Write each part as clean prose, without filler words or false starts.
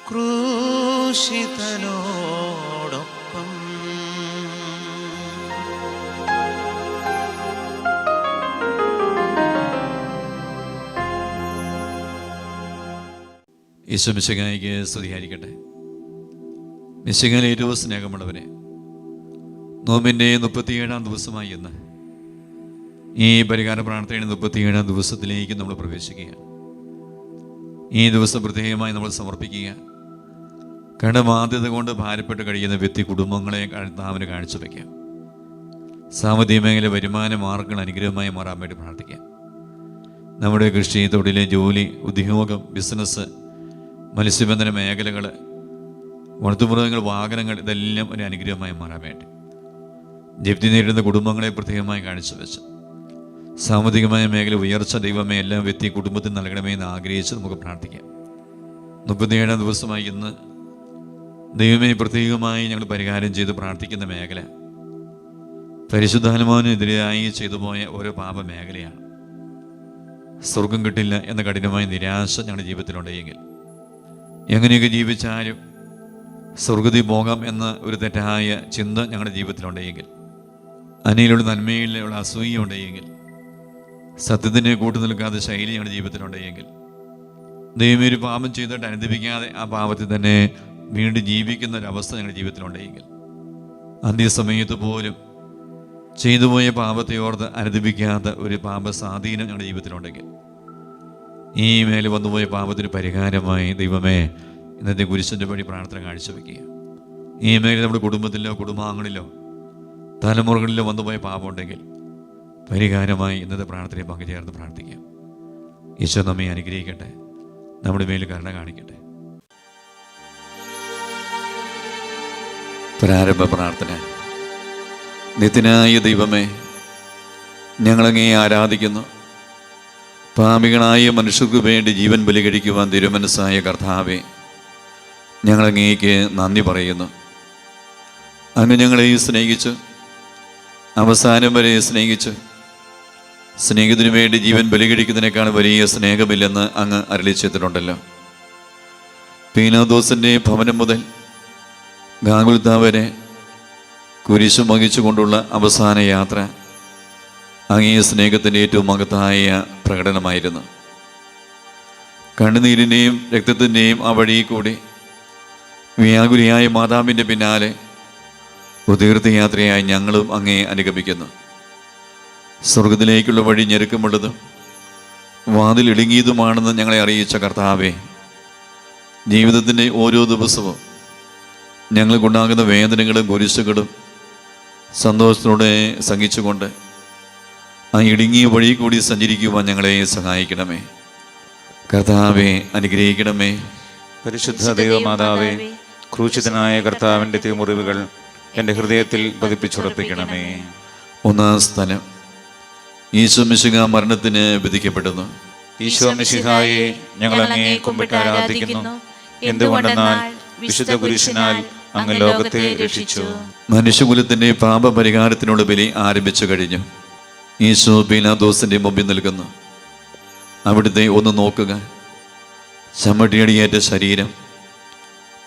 ക്രൂശിതനോടൊപ്പം. ഈശോ മിശിഹായ്ക്ക് സ്തുതിയായിരിക്കട്ടെ. മിശിഹായിൽ ഏറ്റവും സ്നേഹമുള്ളവരെ, നോമ്പിൻ്റെ 37-ാം ദിവസമായി ഇന്ന് ഈ പരിഹാര പ്രാർത്ഥനയുടെ 37-ാം ദിവസത്തിലേക്ക് നമ്മൾ പ്രവേശിക്കുകയാണ്. ഈ ദിവസം പ്രത്യേകമായി നമ്മൾ സമർപ്പിക്കുക. കടബാധ്യത കൊണ്ട് ഭാരപ്പെട്ട് കഴിയുന്ന വ്യക്തി കുടുംബങ്ങളെ കർത്താവിന് കാഴ്ചവെക്കാം. സാമ്പത്തിക മേഖല വരുമാന മാർഗങ്ങൾ അനുഗ്രഹമായി മാറാൻ വേണ്ടി പ്രാർത്ഥിക്കാം. നമ്മുടെ കൃഷി, തൊഴിൽ, ജോലി, ഉദ്യോഗം, ബിസിനസ്, മത്സ്യബന്ധന മേഖലകൾ, വളർത്തുമൃഗങ്ങൾ, വാഹനങ്ങൾ, ഇതെല്ലാം ഒരു അനുഗ്രഹമായി മാറാൻ വേണ്ടി ജപ്തി നേരിടുന്ന കുടുംബങ്ങളെ പ്രത്യേകമായി കാഴ്ചവെച്ച് സാമ്പത്തികമായ മേഖല ഉയർച്ച ദൈവമേ എല്ലാ വ്യക്തി കുടുംബത്തിന് നൽകണമേ എന്ന് ആഗ്രഹിച്ച് നമുക്ക് പ്രാർത്ഥിക്കാം. 37-ാം ദിവസമായി ഇന്ന് ദൈവമേ പ്രത്യേകമായി ഞങ്ങൾ പരിഹാരം ചെയ്ത് പ്രാർത്ഥിക്കുന്ന മേഖല പരിശുദ്ധാത്മാവിനെതിരായി ചെയ്തു പോയ ഓരോ പാപ മേഖലയാണ്. സ്വർഗം കിട്ടില്ല എന്ന കഠിനമായ നിരാശ ഞങ്ങളുടെ ജീവിതത്തിലുണ്ടെങ്കിൽ, എങ്ങനെയൊക്കെ ജീവിച്ചാലും സ്വർഗത്തിൽ പോകാം എന്ന ഒരു തെറ്റായ ചിന്ത ഞങ്ങളുടെ ജീവിതത്തിലുണ്ടെങ്കിൽ, അന്യയിലുള്ള നന്മയിലുള്ള അസൂയ ഉണ്ടെങ്കിൽ, സത്യത്തിനെ കൂട്ടു നിൽക്കാത്ത ശൈലി ഞങ്ങളുടെ ജീവിതത്തിലുണ്ടെങ്കിൽ, ദൈവം ഒരു പാപം ചെയ്തിട്ട് അനുദപിക്കാതെ ആ പാപത്തിൽ തന്നെ വീണ്ടും ജീവിക്കുന്ന ഒരവസ്ഥ ഞങ്ങളുടെ ജീവിതത്തിലുണ്ടെങ്കിൽ, അന്ത്യസമയത്ത് പോലും ചെയ്തുപോയ പാപത്തെ ഓർത്ത് അനുദപിക്കാത്ത ഒരു പാപ സ്വാധീനം ഞങ്ങളുടെ ജീവിതത്തിലുണ്ടെങ്കിൽ, ഈ മേലെ വന്നുപോയ പാപത്തിന് പരിഹാരമായി ദൈവമേ ഇന്നത്തെ കുരിശിൻ്റെ വഴി പ്രാർത്ഥന കാഴ്ചവെക്കുക. ഈ മേഖല നമ്മുടെ കുടുംബത്തിലോ കുടുംബാംഗങ്ങളിലോ തലമുറകളിലോ വന്നുപോയ പാപമുണ്ടെങ്കിൽ പരിഹാരമായി ഇന്നത്തെ പ്രാർത്ഥനയെ പങ്കുചേർന്ന് പ്രാർത്ഥിക്കാം. ഈശോ നമ്മെ അനുഗ്രഹിക്കട്ടെ, നമ്മുടെ മേൽ കരുണ കാണിക്കട്ടെ. പ്രാരംഭ പ്രാർത്ഥന. നിത്യനായ ദൈവമേ, ഞങ്ങളങ്ങേ ആരാധിക്കുന്നു. പാപികളായ മനുഷ്യർക്ക് വേണ്ടി ജീവൻ ബലി കഴിക്കുവാൻ തിരുമനസ്സായ കർത്താവേ, ഞങ്ങളങ്ങേക്ക് നന്ദി പറയുന്നു. അങ്ങ് ഞങ്ങളെ സ്നേഹിച്ച് അവസാനം വരെ സ്നേഹിച്ച് സ്നേഹത്തിനു വേണ്ടി ജീവൻ ബലി കഴിക്കുന്നതിനേക്കാൾ വലിയ സ്നേഹമില്ലെന്ന് അങ്ങ് അരുളിച്ചെയ്തിട്ടുണ്ടല്ലോ. പീലാത്തോസിൻ്റെ ഭവനം മുതൽ ഗാഗുൽത്താ വരെ കുരിശു വഹിച്ചുകൊണ്ടുള്ള അവസാന യാത്ര അങ്ങേ സ്നേഹത്തിൻ്റെ ഏറ്റവും മഹത്തായ പ്രകടനമായിരുന്നു. കണ്ണുനീരിൻ്റെയും രക്തത്തിൻ്റെയും ആ വഴി കൂടി വ്യാകുലിയായ മാതാവിൻ്റെ പിന്നാലെ തീർത്ഥയാത്രയായി ഞങ്ങളും അങ്ങേ അനുഗമിക്കുന്നു. സ്വർഗത്തിലേക്കുള്ള വഴി ഞെരുക്കമുള്ളതും വാതിലിടുങ്ങിയതുമാണെന്ന് ഞങ്ങളെ അറിയിച്ച കർത്താവേ, ജീവിതത്തിൻ്റെ ഓരോ ദിവസവും ഞങ്ങൾക്കുണ്ടാകുന്ന വേദനകളും കുരിശുകളും സന്തോഷത്തോടെ സഹിച്ചുകൊണ്ട് ആ ഇടുങ്ങിയ വഴി കൂടി സഞ്ചരിക്കുവാൻ ഞങ്ങളെ സഹായിക്കണമേ. കർത്താവെ അനുഗ്രഹിക്കണമേ. പരിശുദ്ധ ദൈവമാതാവേ, ക്രൂശിതനായ കർത്താവിൻ്റെ തിരുമുറിവുകൾ എൻ്റെ ഹൃദയത്തിൽ പതിപ്പിച്ചുറപ്പിക്കണമേ. ഒന്നാം സ്ഥലം. ഈശോ മിശിഹാ മരണത്തിന് വിധിക്കപ്പെടുന്നു. ഈശോ മിശിഹായെ ഞങ്ങൾ അങ്ങേ കുമ്പിട്ട് ആരാധിക്കുന്നു. എന്തുകൊണ്ടെന്നാൽ വിശുദ്ധ കുരിശിനാൽ അങ്ങ് ലോകത്തെ രക്ഷിച്ചു. മനുഷ്യകുലത്തിൻ്റെ പാപപരിഹാരത്തിനുള്ള ബലി ആരംഭിച്ചു കഴിഞ്ഞു. ഈശോ പീലാത്തോസിൻ്റെ മുമ്പിൽ നിൽക്കുന്നു. അവിടുത്തെ ഒന്ന് നോക്കുക. ചമ്മട്ടിയടിയേറ്റ ശരീരം,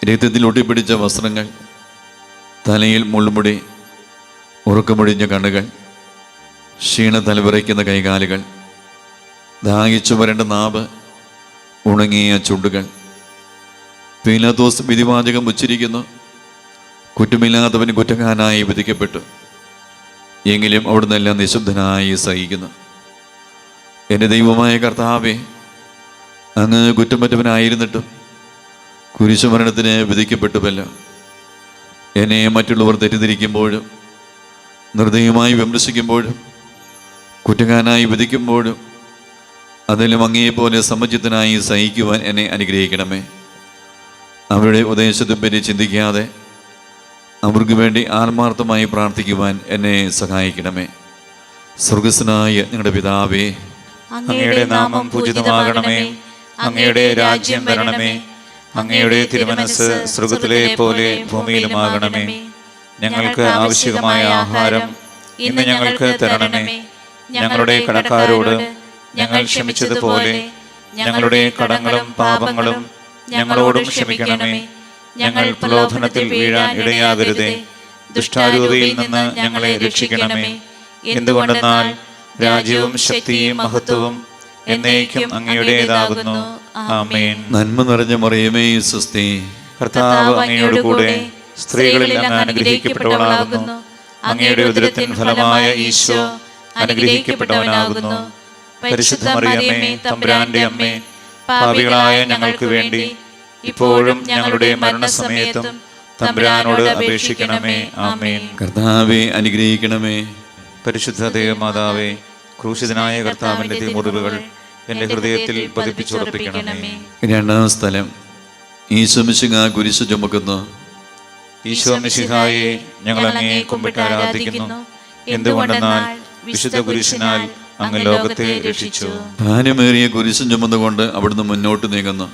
രക്തത്തിൽ ഒട്ടിപ്പിടിച്ച വസ്ത്രങ്ങൾ, തലയിൽ മുൾമുടി, ഉറക്കമൊഴിഞ്ഞ കണ്ണുകൾ, ക്ഷീണ തലവിറയ്ക്കുന്ന കൈകാലുകൾ, ദാഹിച്ചു വരേണ്ട നാവ്, ഉണങ്ങിയ ചുണ്ടുകൾ. പീലാത്തോസ് വിധിവാചകം ഉച്ചരിക്കുന്നു. കുറ്റമില്ലാത്തവൻ കുറ്റക്കാരനായി വിധിക്കപ്പെട്ടു. എങ്കിലും അവിടുന്ന് എല്ലാം നിശബ്ദനായി സഹിക്കുന്നു. എൻ്റെ ദൈവമായ കർത്താവേ, അങ്ങ് കുറ്റമറ്റവനായിരുന്നിട്ടും കുരിശുമരണത്തിന് വിധിക്കപ്പെട്ടുവല്ലോ. എന്നെ മറ്റുള്ളവർ തെറ്റിദ്ധരിക്കുമ്പോഴും നിർദ്ദയമായി വിമർശിക്കുമ്പോഴും കുറ്റക്കാരനായി വിധിക്കുമ്പോഴും അതെല്ലാം അങ്ങേപോലെ സമചിത്തനായി സഹിക്കുവാൻ എന്നെ അനുഗ്രഹിക്കണമേ. അവരുടെ ഉപദേശത്തെപ്പറ്റി ചിന്തിക്കാതെ അവർക്ക് വേണ്ടി ആത്മാർത്ഥമായി പ്രാർത്ഥിക്കുവാൻ എന്നെ സഹായിക്കണമേ. സ്വർഗസ്വനായ ഞങ്ങളുടെ പിതാവേ, അങ്ങയുടെ നാമം പൂജിതമാകണമേ. അങ്ങയുടെ രാജ്യം വരണമേ. അങ്ങയുടെ തിരുമനസ്സ് സ്വർഗത്തിലെ പോലെ ഭൂമിയിലുമാകണമേ. ഞങ്ങൾക്ക് ആവശ്യമായ ആഹാരം ഇന്ന് ഞങ്ങൾക്ക് തരണമേ. ഞങ്ങളുടെ കടക്കാരോട് ഞങ്ങൾ ക്ഷമിച്ചതുപോലെ ഞങ്ങളുടെ കടങ്ങളും പാപങ്ങളും ഞങ്ങളോടും ക്ഷമിക്കണമേ. ഞങ്ങൾ പ്രലോഭനത്തിൽ വീഴാൻ ഇടയാകരുതേ. ദുഷ്ടാരൂപിയിൽ നിന്ന് ഞങ്ങളെ രക്ഷിക്കണമേ. എന്തുകൊണ്ടെന്നാൽ രാജ്യവും ശക്തിയും മഹത്വവും എന്നേക്കും അങ്ങയുടേതാകുന്നു. ആമേൻ. നന്മ നിറഞ്ഞ മറിയമേ സ്വസ്തി, കർത്താവ് അങ്ങയോട് കൂടെ സ്ത്രീകളിൽ അങ്ങ് അനുഗ്രഹിക്കപ്പെട്ടവളാകുന്നു. അങ്ങയുടെ ഉദരത്തിൻ ഫലമായ ഈശോ അനുഗ്രഹിക്കപ്പെട്ടവനാകുന്നു. പരിശുദ്ധ മറിയമേ, തമ്പുരാന്റെ അമ്മേ, പാപികളായ ഞങ്ങൾക്ക് വേണ്ടി ഇപ്പോഴും ഞങ്ങളുടെ മരണസമയത്തും തമ്പുരാനോട് അപേക്ഷിക്കണമേ. ആമേൻ. കർത്താവെ അനുഗ്രഹിക്കണമേ. പരിശുദ്ധ ദേവമാതാവേ, ക്രൂശിതനായ കർത്താവിന്റെ തിരുമുറിവുകൾ എൻ്റെ ഹൃദയത്തിൽ പതിപ്പിച്ചുറപ്പിക്കണമേ. രണ്ടാം സ്ഥലം, ഈശോ മിശിഹാ കുരിശ് ചുമക്കുന്നു. ഈശോ മിശിഹായെ, ഞങ്ങൾ അങ്ങയെ കുമ്പിട്ട് ആരാധിക്കുന്നു. എന്തുകൊണ്ടെന്നാൽ വിശുദ്ധ കുരിശിനാൽ അങ്ങ് ലോകത്തെ രക്ഷിച്ചു. ഭാരമേറിയ കുരിശും ചുമന്നുകൊണ്ട് അവിടുന്ന് മുന്നോട്ട് നീങ്ങുന്നു.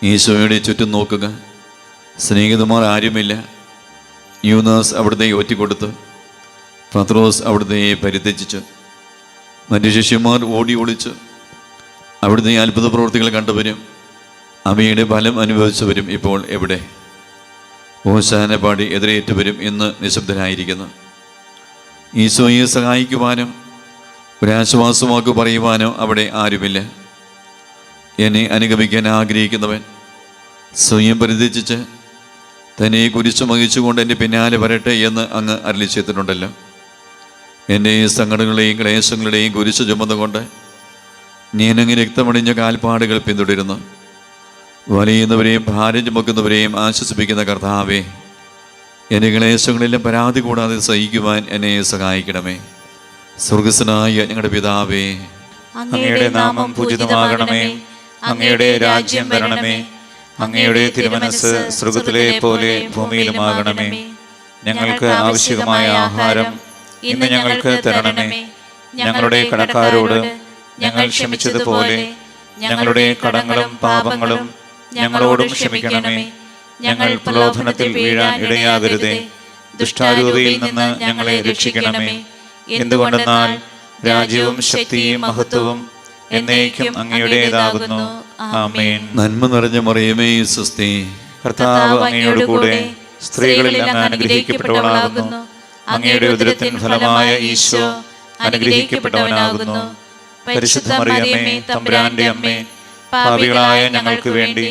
ഈശോയുടെ ചുറ്റും നോക്കുക. സ്നേഹിതന്മാർ ആരുമില്ല. യൂദാസ് അവിടുത്തെ ഒറ്റിക്കൊടുത്തു. പത്രോസ് അവിടുത്തെ പരിത്യജിച്ചു. മറ്റു ശിഷ്യന്മാർ ഓടി ഒളിച്ചു. അവിടുത്തെ അത്ഭുത പ്രവൃത്തികൾ കണ്ടവരും അവയുടെ ഫലം അനുഭവിച്ചവരും ഇപ്പോൾ എവിടെ? ഓശാന പാടി എതിരേറ്റവരും ഇന്ന് നിശബ്ദരായിരിക്കുന്നു. ഈശോയെ സഹായിക്കുവാനോ ഒരാശ്വാസമാക്കു പറയുവാനോ അവിടെ ആരുമില്ല. എന്നെ അനുഗമിക്കാൻ ആഗ്രഹിക്കുന്നവൻ സ്വയം പരിത്യജിച്ച് തന്നെ കുരിശു വഹിച്ചുകൊണ്ട് എൻ്റെ പിന്നാലെ വരട്ടെ എന്ന് അങ്ങ് അരുളി ചെയ്തിട്ടുണ്ടല്ലോ. എൻ്റെ സങ്കടങ്ങളുടെയും ക്ലേശങ്ങളുടെയും കുരിശു ചുമന്നുകൊണ്ട് ഞാനങ്ങ് രക്തമണിഞ്ഞ കാൽപ്പാടുകൾ പിന്തുടരുന്നു. വലയുന്നവരെയും ഭാരം ചുമക്കുന്നവരെയും ആശ്വസിപ്പിക്കുന്ന കർത്താവേ, എൻ്റെ ക്ലേശങ്ങളെല്ലാം പരാതി കൂടാതെ സഹിക്കുവാൻ എന്നെ സഹായിക്കണമേ. സ്വർഗസ്വനായ ഞങ്ങളുടെ പിതാവേ, അങ്ങയുടെ നാമം പൂജിതമാകണമേ. അങ്ങയുടെ രാജ്യം വരണമേ. അങ്ങയുടെ തിരുമനസ്സ് സ്വർഗത്തിലെ പോലെ ഭൂമിയിലുമാകണമേ. ഞങ്ങൾക്ക് ആവശ്യമായ ആഹാരം ഇന്ന് ഞങ്ങൾക്ക് തരണമേ. ഞങ്ങളുടെ കടക്കാരോട് ഞങ്ങൾ ക്ഷമിച്ചതുപോലെ ഞങ്ങളുടെ കടങ്ങളും പാപങ്ങളും ഞങ്ങളോടും ക്ഷമിക്കണമേ. ഞങ്ങൾ പ്രലോഭനത്തിൽ വീഴാൻ ഇടയാകരുതേ. ദുഷ്ടാരൂപിയിൽ നിന്ന് ഞങ്ങളെ രക്ഷിക്കണമേ. എന്തുകൊണ്ടെന്നാൽ രാജ്യവും ശക്തിയും മഹത്വവും എന്നേക്കും അങ്ങയുടേതാകുന്നു. ആമേൻ. നന്മ നിറഞ്ഞ മറിയമേ സ്വസ്തി, കർത്താവ് അങ്ങയോട് കൂടെ സ്ത്രീകളിൽ അങ്ങ് അനുഗ്രഹിക്കപ്പെട്ടവളാകുന്നു. അങ്ങയുടെ ഉദരത്തിൻ ഫലമായ ഈശോ അനുഗ്രഹിക്കപ്പെട്ടവനാകുന്നു. പരിശുദ്ധ മറിയമേ, തമ്പുരാന്റെ അമ്മേ, പാപികളായ ഞങ്ങൾക്ക് വേണ്ടി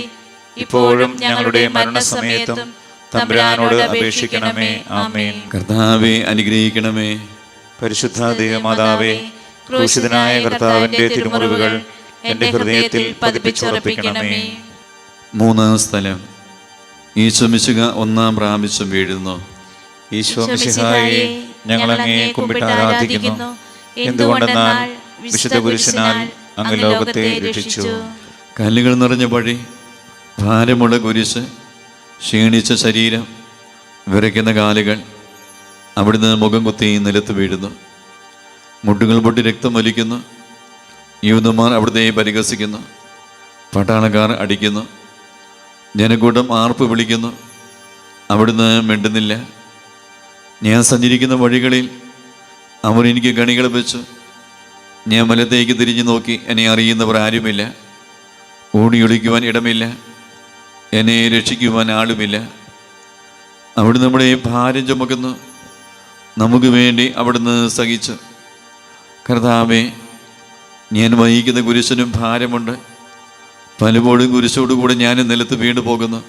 ഇപ്പോഴും ഞങ്ങളുടെ മരണസമയത്തും തമ്പുരാനോട് അപേക്ഷിക്കണമേ. ആമേൻ. കർത്താവെ അനുഗ്രഹിക്കണമേ. പരിശുദ്ധ ദേവമാതാവേ, ക്രൂശിതനായ കർത്താവിന്റെ തിരുമുറിവുകൾ എൻ്റെ ഹൃദയത്തിൽ പതിപ്പിച്ചുറപ്പിക്കണമേ. മൂന്നാം സ്ഥലം, ഈശോ മിശിഹാ ഒന്നാം പ്രാവശ്യം വീഴുന്നു. ഈശോ മിശിഹായെ, ഞങ്ങൾ അങ്ങയെ കുമ്പിട്ട് ആരാധിക്കുന്നു. എന്തുകൊണ്ടെന്നാൽ വിശുദ്ധ കുരിശിനാൽ അങ്ങ് ലോകത്തെ രക്ഷിച്ചു. കല്ലുകൾ നിറഞ്ഞ വഴി, ഭാരമുള്ള കുരിശ്, ക്ഷീണിച്ച ശരീരം, വിറയ്ക്കുന്ന കാലുകൾ, അവിടുന്ന് മുഖം കുത്തി നിലത്ത് വീഴുന്നു. മുട്ടുകൾ പൊട്ടി രക്തം വലിക്കുന്നു. യൂദന്മാർ അവിടുത്തെ പരിഹസിക്കുന്നു. പട്ടാളക്കാർ അടിക്കുന്നു. ജനക്കൂട്ടം ആർപ്പ് വിളിക്കുന്നു. അവിടുന്ന് മിണ്ടുന്നില്ല. ഞാൻ സഞ്ചരിക്കുന്ന വഴികളിൽ അവർ എനിക്ക് കണികൾ വെച്ചു. ഞാൻ മലത്തേക്ക് തിരിഞ്ഞു നോക്കി. എന്നെ അറിയുന്നവർ ആരുമില്ല. ഓടിയൊളിക്കുവാൻ ഇടമില്ല. എന്നെ രക്ഷിക്കുവാൻ ആളുമില്ല. അവിടുന്ന് നമ്മുടെ ഭാരം ചുമക്കുന്നു. നമുക്ക് വേണ്ടി അവിടുന്ന് സഹിച്ചു. കർത്താവേ, ഞാൻ വഹിക്കുന്ന കുരിശിനും ഭാരമുണ്ട്. പലപ്പോഴും കുരിശോടുകൂടെ ഞാൻ നിലത്ത് വീണു പോകുന്നു.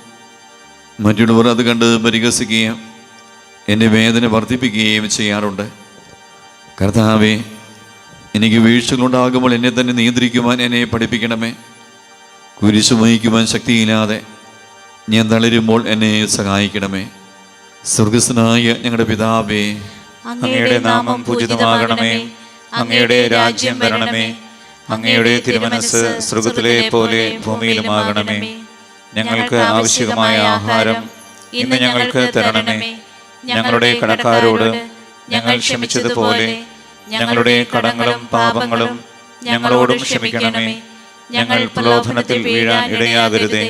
മറ്റുള്ളവർ അത് കണ്ട് പരിഹസിക്കുകയും എൻ്റെ വേദന വർദ്ധിപ്പിക്കുകയും ചെയ്യാറുണ്ട്. കർത്താവേ, എനിക്ക് വീഴ്ചകളുണ്ടാകുമ്പോൾ എന്നെ തന്നെ നിയന്ത്രിക്കുവാൻ എന്നെ പഠിപ്പിക്കണമേ. കുരിശ് വഹിക്കുവാൻ ശക്തിയില്ലാതെ ഞാൻ തളരുമ്പോൾ എന്നെ സഹായിക്കണമേ. സ്വർഗസ്വനായ ഞങ്ങളുടെ പിതാവേ, അങ്ങയുടെ നാമം പൂജിതമാകണമേ. അങ്ങയുടെ രാജ്യം വരണമേ. അങ്ങയുടെ തിരുമനസ്സ് സ്വർഗത്തിലെ പോലെ ഭൂമിയിലുമാകണമേ. ഞങ്ങൾക്ക് ആവശ്യമായ ആഹാരം ഇന്ന് ഞങ്ങൾക്ക് തരണമേ. ഞങ്ങളുടെ കടക്കാരോട് ഞങ്ങൾ ക്ഷമിച്ചതുപോലെ ഞങ്ങളുടെ കടങ്ങളും പാപങ്ങളും ഞങ്ങളോടും ക്ഷമിക്കണമേ. ഞങ്ങൾ പ്രലോഭനത്തിൽ വീഴാൻ ഇടയാകരുതേ.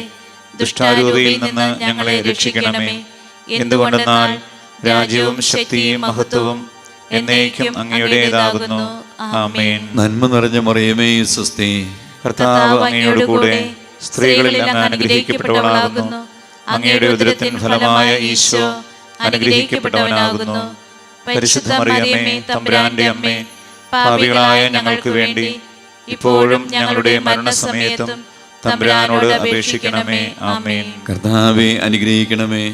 ദുഷ്ടാരൂപിയിൽ നിന്ന് ഞങ്ങളെ രക്ഷിക്കണമേ. എന്തുകൊണ്ടെന്നാൽ രാജ്യവും ശക്തിയും മഹത്വവും എന്നേക്കും അങ്ങയുടേതാകുന്നു. ആമേൻ. നന്മ നിറഞ്ഞ മറിയമേ സ്വസ്തി, കർത്താവ് അങ്ങയോട് കൂടെ സ്ത്രീകളിൽ അങ്ങ് അനുഗ്രഹിക്കപ്പെട്ടവളാകുന്നു. അങ്ങയുടെ ഉദരത്തിൻ ഫലമായ ഈശോ അനുഗ്രഹിക്കപ്പെട്ടവനാകുന്നു. പരിശുദ്ധ മറിയമേ, തമ്പുരാന്റെ അമ്മേ, പാപികളായ ഞങ്ങൾക്ക് വേണ്ടി ഇപ്പോഴും ഞങ്ങളുടെ മരണസമയത്തും തമ്പുരാനോട് അപേക്ഷിക്കണമേ. ആമേൻ. കർത്താവെ അനുഗ്രഹിക്കണമേ.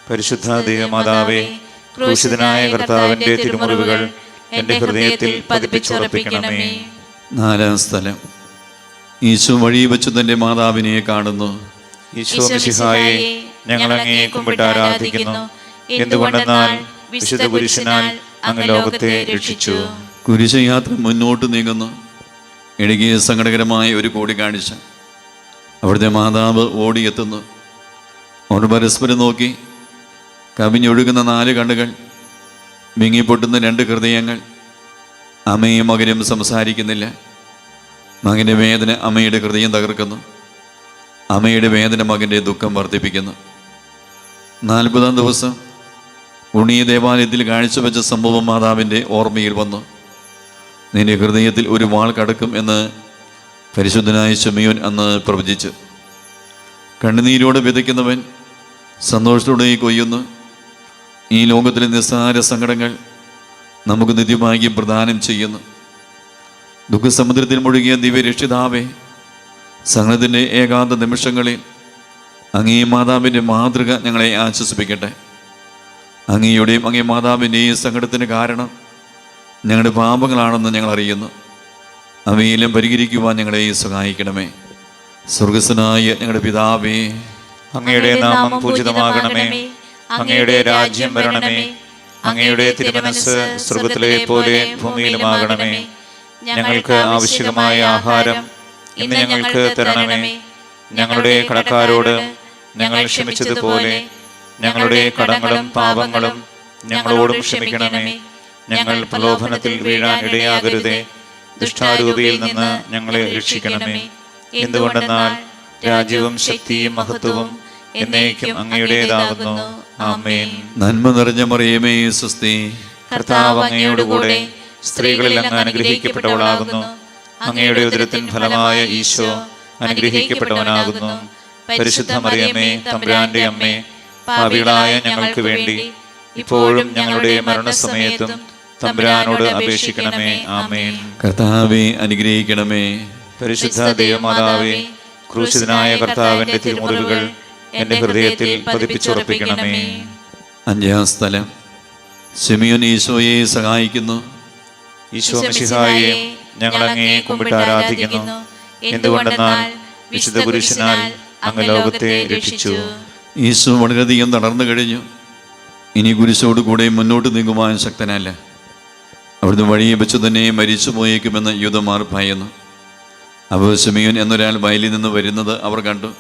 പരിശുദ്ധ ദൈവമാതാവേ, ക്രൂശിതനായ കർത്താവിന്റെ തിരുമുറിവുകൾ എന്റെ ഹൃദയത്തിൽ പതിപ്പിച്ചുറപ്പിക്കണമേ. നാലാം സ്ഥലം. ഈശോ വഴി വെച്ച് തന്റെ മാതാവിനെ കാണുന്നു. ഈശോ മിശിഹായെ, ഞങ്ങൾ അങ്ങയെ കുമ്പിട്ട് ആരാധിക്കുന്നു. എന്തുകൊണ്ടെന്നാൽ വിശുദ്ധ കുരിശിനാൽ അങ്ങ് ലോകത്തെ രക്ഷിച്ചു. കുരിശ് യാത്ര മുന്നോട്ട് നീങ്ങുന്നു. ഇടുങ്ങിയ സങ്കടകരമായ ഒരു കൂടിക്കാഴ്ച. അവിടുത്തെ മാതാവ് ഓടിയെത്തുന്നു. അവർ പരസ്പരം നോക്കി. കവിഞ്ഞൊഴുകുന്ന 4 കണ്ണുകൾ, വിങ്ങിപ്പൊട്ടുന്ന 2 ഹൃദയങ്ങൾ. അമ്മയും മകനും സംസാരിക്കുന്നില്ല. മകൻ്റെ വേദന അമ്മയുടെ ഹൃദയം തകർക്കുന്നു. അമ്മയുടെ വേദന മകൻ്റെ ദുഃഖം വർദ്ധിപ്പിക്കുന്നു. 40-ാം ദിവസം ഉണ്ണിയ ദേവാലയത്തിൽ കാഴ്ചവെച്ച സംഭവം മാതാവിൻ്റെ ഓർമ്മയിൽ വന്നു. നിന്റെ ഹൃദയത്തിൽ ഒരു വാൾ കടക്കും എന്ന് പരിശുദ്ധനായ ശിമയോൻ അന്ന് പ്രവചിച്ചു. കണ്ണുനീരോടെ വിതയ്ക്കുന്നവൻ സന്തോഷത്തോടെ കൊയ്യുന്നു. ഈ ലോകത്തിലെ നിസ്സാര സങ്കടങ്ങൾ നമുക്ക് നിത്യഭാഗ്യം പ്രദാനം ചെയ്യുന്നു. ദുഃഖസമുദ്രത്തിൽ മുഴുകിയ ദിവ്യരക്ഷിതാവേ, സഹനത്തിൻ്റെ ഏകാന്ത നിമിഷങ്ങളിൽ അങ്ങേ മാതാവിൻ്റെ മാതൃക ഞങ്ങളെ ആശ്വസിപ്പിക്കട്ടെ. അങ്ങയുടെയും അങ്ങേ മാതാവിൻ്റെയും സങ്കടത്തിന് കാരണം ഞങ്ങളുടെ പാപങ്ങളാണെന്ന് ഞങ്ങൾ അറിയുന്നു. അവയെല്ലാം പരിഹരിക്കുവാൻ ഞങ്ങളെ സഹായിക്കണമേ. സ്വർഗസ്ഥനായ ഞങ്ങളുടെ പിതാവേ, അങ്ങയുടെ നാമം പൂജിതമാകണമേ. അങ്ങയുടെ രാജ്യം വരണമേ. അങ്ങയുടെ തിരുമനസ്സ് സ്വർഗ്ഗത്തിലെ പോലെ ഭൂമിയിലുമാകണമേ. ഞങ്ങൾക്ക് ആവശ്യമായ ആഹാരം ഇന്ന് ഞങ്ങൾക്ക് തരണമേ. ഞങ്ങളുടെ കടക്കാരോട് ഞങ്ങൾ ക്ഷമിച്ചതുപോലെ ഞങ്ങളുടെ കടങ്ങളും പാപങ്ങളും ഞങ്ങളോടും ക്ഷമിക്കണമേ. ഞങ്ങൾ പ്രലോഭനത്തിൽ വീഴാൻ ഇടയാകരുതേ. ദുഷ്ടാരൂപിയിൽ നിന്ന് ഞങ്ങളെ രക്ഷിക്കണമേ. എന്തുകൊണ്ടെന്നാൽ രാജ്യവും ശക്തിയും മഹത്വവും എന്നേക്കും അങ്ങയുടേതാകുന്നു. ആമേൻ. നന്മ നിറഞ്ഞ മറിയമേ, സ്വസ്തി. കർത്താവ് അങ്ങയോടുകൂടെ സ്ത്രീകളിൽ അങ്ങ് അനുഗ്രഹിക്കപ്പെട്ടവളാകുന്നു. അങ്ങയുടെ ഉദരത്തിൻ ഫലമായ ഈശോ അനുഗ്രഹിക്കപ്പെട്ടവനാകുന്നു. പരിശുദ്ധ മറിയമേ, തമ്പുരാന്റെ അമ്മേ, പാപികളായ ഞങ്ങൾക്ക് വേണ്ടി ഇപ്പോഴും ഞങ്ങളുടെ മരണസമയത്തും തമ്പുരാനോട് അപേക്ഷിക്കണമേ. ആമേൻ. കർത്താവെ അനുഗ്രഹിക്കണമേ. പരിശുദ്ധ ദൈവമാതാവേ, ക്രൂശിതനായ കർത്താവിന്റെ തിരുമുറിവുകൾ എന്റെ ഹൃദയത്തിൽ പതിപ്പിച്ചുറപ്പിക്കണമേ. 5-ാം സ്ഥലം. ശിമയോൻ ഈശോയെ സഹായിക്കുന്നു. ഈശോ മിശിഹായെ, ഞങ്ങൾ അങ്ങയെ കുമ്പിട്ട് ആരാധിക്കുന്നു. എന്തുകൊണ്ടെന്നാൽ വിശുദ്ധ കുരിശിനാൽ അങ്ങ് ലോകത്തെ രക്ഷിച്ചു. ഈശോ വളരെയധികം തളർന്നു കഴിഞ്ഞു. ഇനി കുരിശോട് കൂടെ മുന്നോട്ട് നീങ്ങുവാൻ ശക്തനല്ല. അവിടുന്ന് വഴിയെ വെച്ച് തന്നെ മരിച്ചു പോയേക്കുമെന്ന് യൂദന്മാർ ഭയന്നു. അപ്പോൾ ശിമയോൻ എന്നൊരാൾ വയലിൽ നിന്ന് വരുന്നത് അവർ കണ്ടു.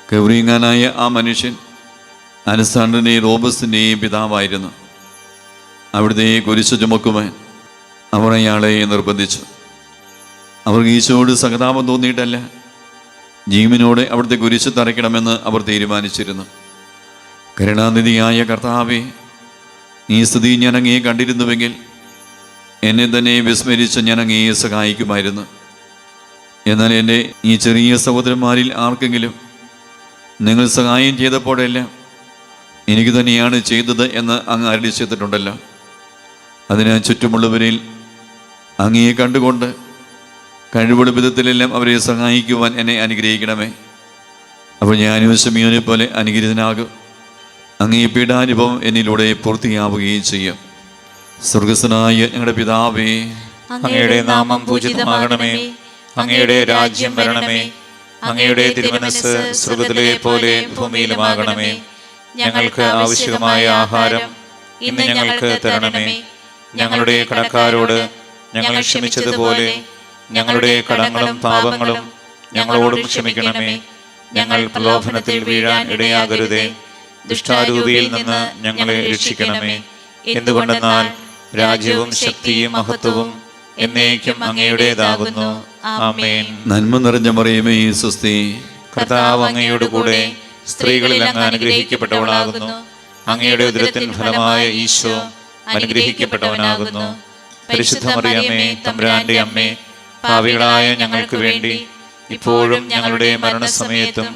കൗരീങ്ങാനായ ആ മനുഷ്യൻ അലക്സാണ്ടറിൻ്റെയും റോബസിൻ്റെയും പിതാവായിരുന്നു. അവിടുത്തെ കുരിശ് ചുമക്കുവാൻ അവർ അയാളെ നിർബന്ധിച്ചു. അവർക്ക് ഈശോയോട് സഹതാപം തോന്നിയിട്ടല്ല, ജീവനോടെ അവിടുത്തെ കുരിശ് തറയ്ക്കണമെന്ന് അവർ തീരുമാനിച്ചിരുന്നു. കരുണാനിധിയായ കർത്താവേ, ഈ സ്ഥിതി ഞാൻ അങ്ങയെ കണ്ടിരുന്നുവെങ്കിൽ എന്നെ തന്നെ വിസ്മരിച്ച് ഞാൻ അങ്ങയെ സഹായിക്കുമായിരുന്നു. എന്നാൽ എൻ്റെ ഈ ചെറിയ സഹോദരന്മാരിൽ ആർക്കെങ്കിലും നിങ്ങൾ സഹായം ചെയ്തപ്പോഴെല്ലാം എനിക്ക് തന്നെയാണ് ചെയ്തത് എന്ന് അങ്ങ് അരുളി ചെയ്തിട്ടുണ്ടല്ലോ. അതിനാൽ ചുറ്റുമുള്ളവരിൽ അങ്ങയെ കണ്ടുകൊണ്ട് കഴിവുള്ള വിധത്തിലെല്ലാം അവരെ സഹായിക്കുവാൻ എന്നെ അനുഗ്രഹിക്കണമേ. അപ്പോൾ ഞാനും ശിമയോനെ പോലെ അനുഗ്രഹീതനാകും. അങ്ങേ പീഡാനുഭവം എന്നിലൂടെ പൂർത്തിയാവുകയും ചെയ്യും. സ്വർഗസ്ഥനായ ഞങ്ങളുടെ പിതാവേ, അങ്ങയുടെ നാമം പൂജിതമാകണമേ. അങ്ങയുടെ രാജ്യം വരണമേ. അങ്ങയുടെ തിരുമനസ്സ് സ്വർഗ്ഗത്തിലെ പോലെ ഭൂമിയിലുമാകണമേ. ഞങ്ങൾക്ക് ആവശ്യമായ ആഹാരം ഇന്ന് ഞങ്ങൾക്ക് തരണമേ. ഞങ്ങളുടെ കടക്കാരോട് ഞങ്ങൾ ക്ഷമിച്ചതുപോലെ ഞങ്ങളുടെ കടങ്ങളും പാപങ്ങളും ഞങ്ങളോടും ക്ഷമിക്കണമേ. ഞങ്ങൾ പ്രലോഭനത്തിൽ വീഴാൻ ഇടയാകരുതേ. ദുഷ്ടാരൂപിയിൽ നിന്ന് ഞങ്ങളെ രക്ഷിക്കണമേ. എന്തുകൊണ്ടെന്നാൽ രാജ്യവും ശക്തിയും മഹത്വവും എന്നേക്കും അങ്ങയുടേതാകുന്നു. ആമേൻ. നന്മ നിറഞ്ഞ മറിയമേ, സ്വസ്തി. കർത്താവ് അങ്ങയോടുകൂടെ സ്ത്രീകളിൽ അങ്ങ് അനുഗ്രഹിക്കപ്പെട്ടവളാകുന്നു. അങ്ങയുടെ ഉദരത്തിൻ ഫലമായ ഈശോ അനുഗ്രഹിക്കപ്പെട്ടവനാകുന്നു. പരിശുദ്ധ മറിയമേ, തമ്പുരാന്റെ അമ്മേ, പാപികളായ ഞങ്ങൾക്ക് വേണ്ടി ഇപ്പോഴും ഞങ്ങളുടെ മരണസമയത്തും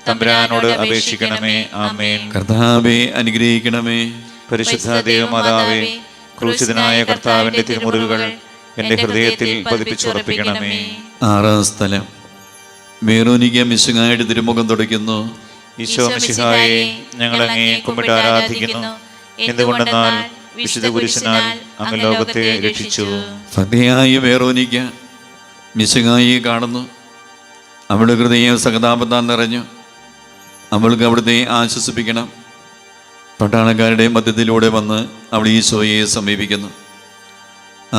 തമ്പുരാനോട് അപേക്ഷിക്കണമേ. ആമേൻ. കർത്താവെ അനുഗ്രഹിക്കണമേ. പരിശുദ്ധ ദൈവമാതാവേ, ക്രൂശിതനായ കർത്താവിന്റെ തിരുമുറിവുകൾ എന്റെ ഹൃദയത്തിൽ പതിപ്പിച്ചുറപ്പിക്കണമേ. ആറാം സ്ഥലം. വെറോനിക്ക മിശിഹായുടെ തിരുമുഖം തുടയ്ക്കുന്നു. ഈശോ മിശിഹായെ, ഞങ്ങൾ അങ്ങേ കുമ്പിട്ട് ആരാധിക്കുന്നു. എന്തുകൊണ്ടെന്നാൽ വിശുദ്ധ കുരിശിനാൽ അങ്ങ് ലോകത്തെ രക്ഷിച്ചു. ഭക്തിയായ വെറോനിക്ക മിശിഹായെ കാണുന്നു. അവളുടെ ഹൃദയം സഹതാപത്താൽ നിറഞ്ഞു. അവൾക്ക് അവിടുത്തെ ആശ്വസിപ്പിക്കണം. പട്ടാളക്കാരുടെ മധ്യത്തിലൂടെ വന്ന് അവൾ ഈശോയെ സമീപിക്കുന്നു.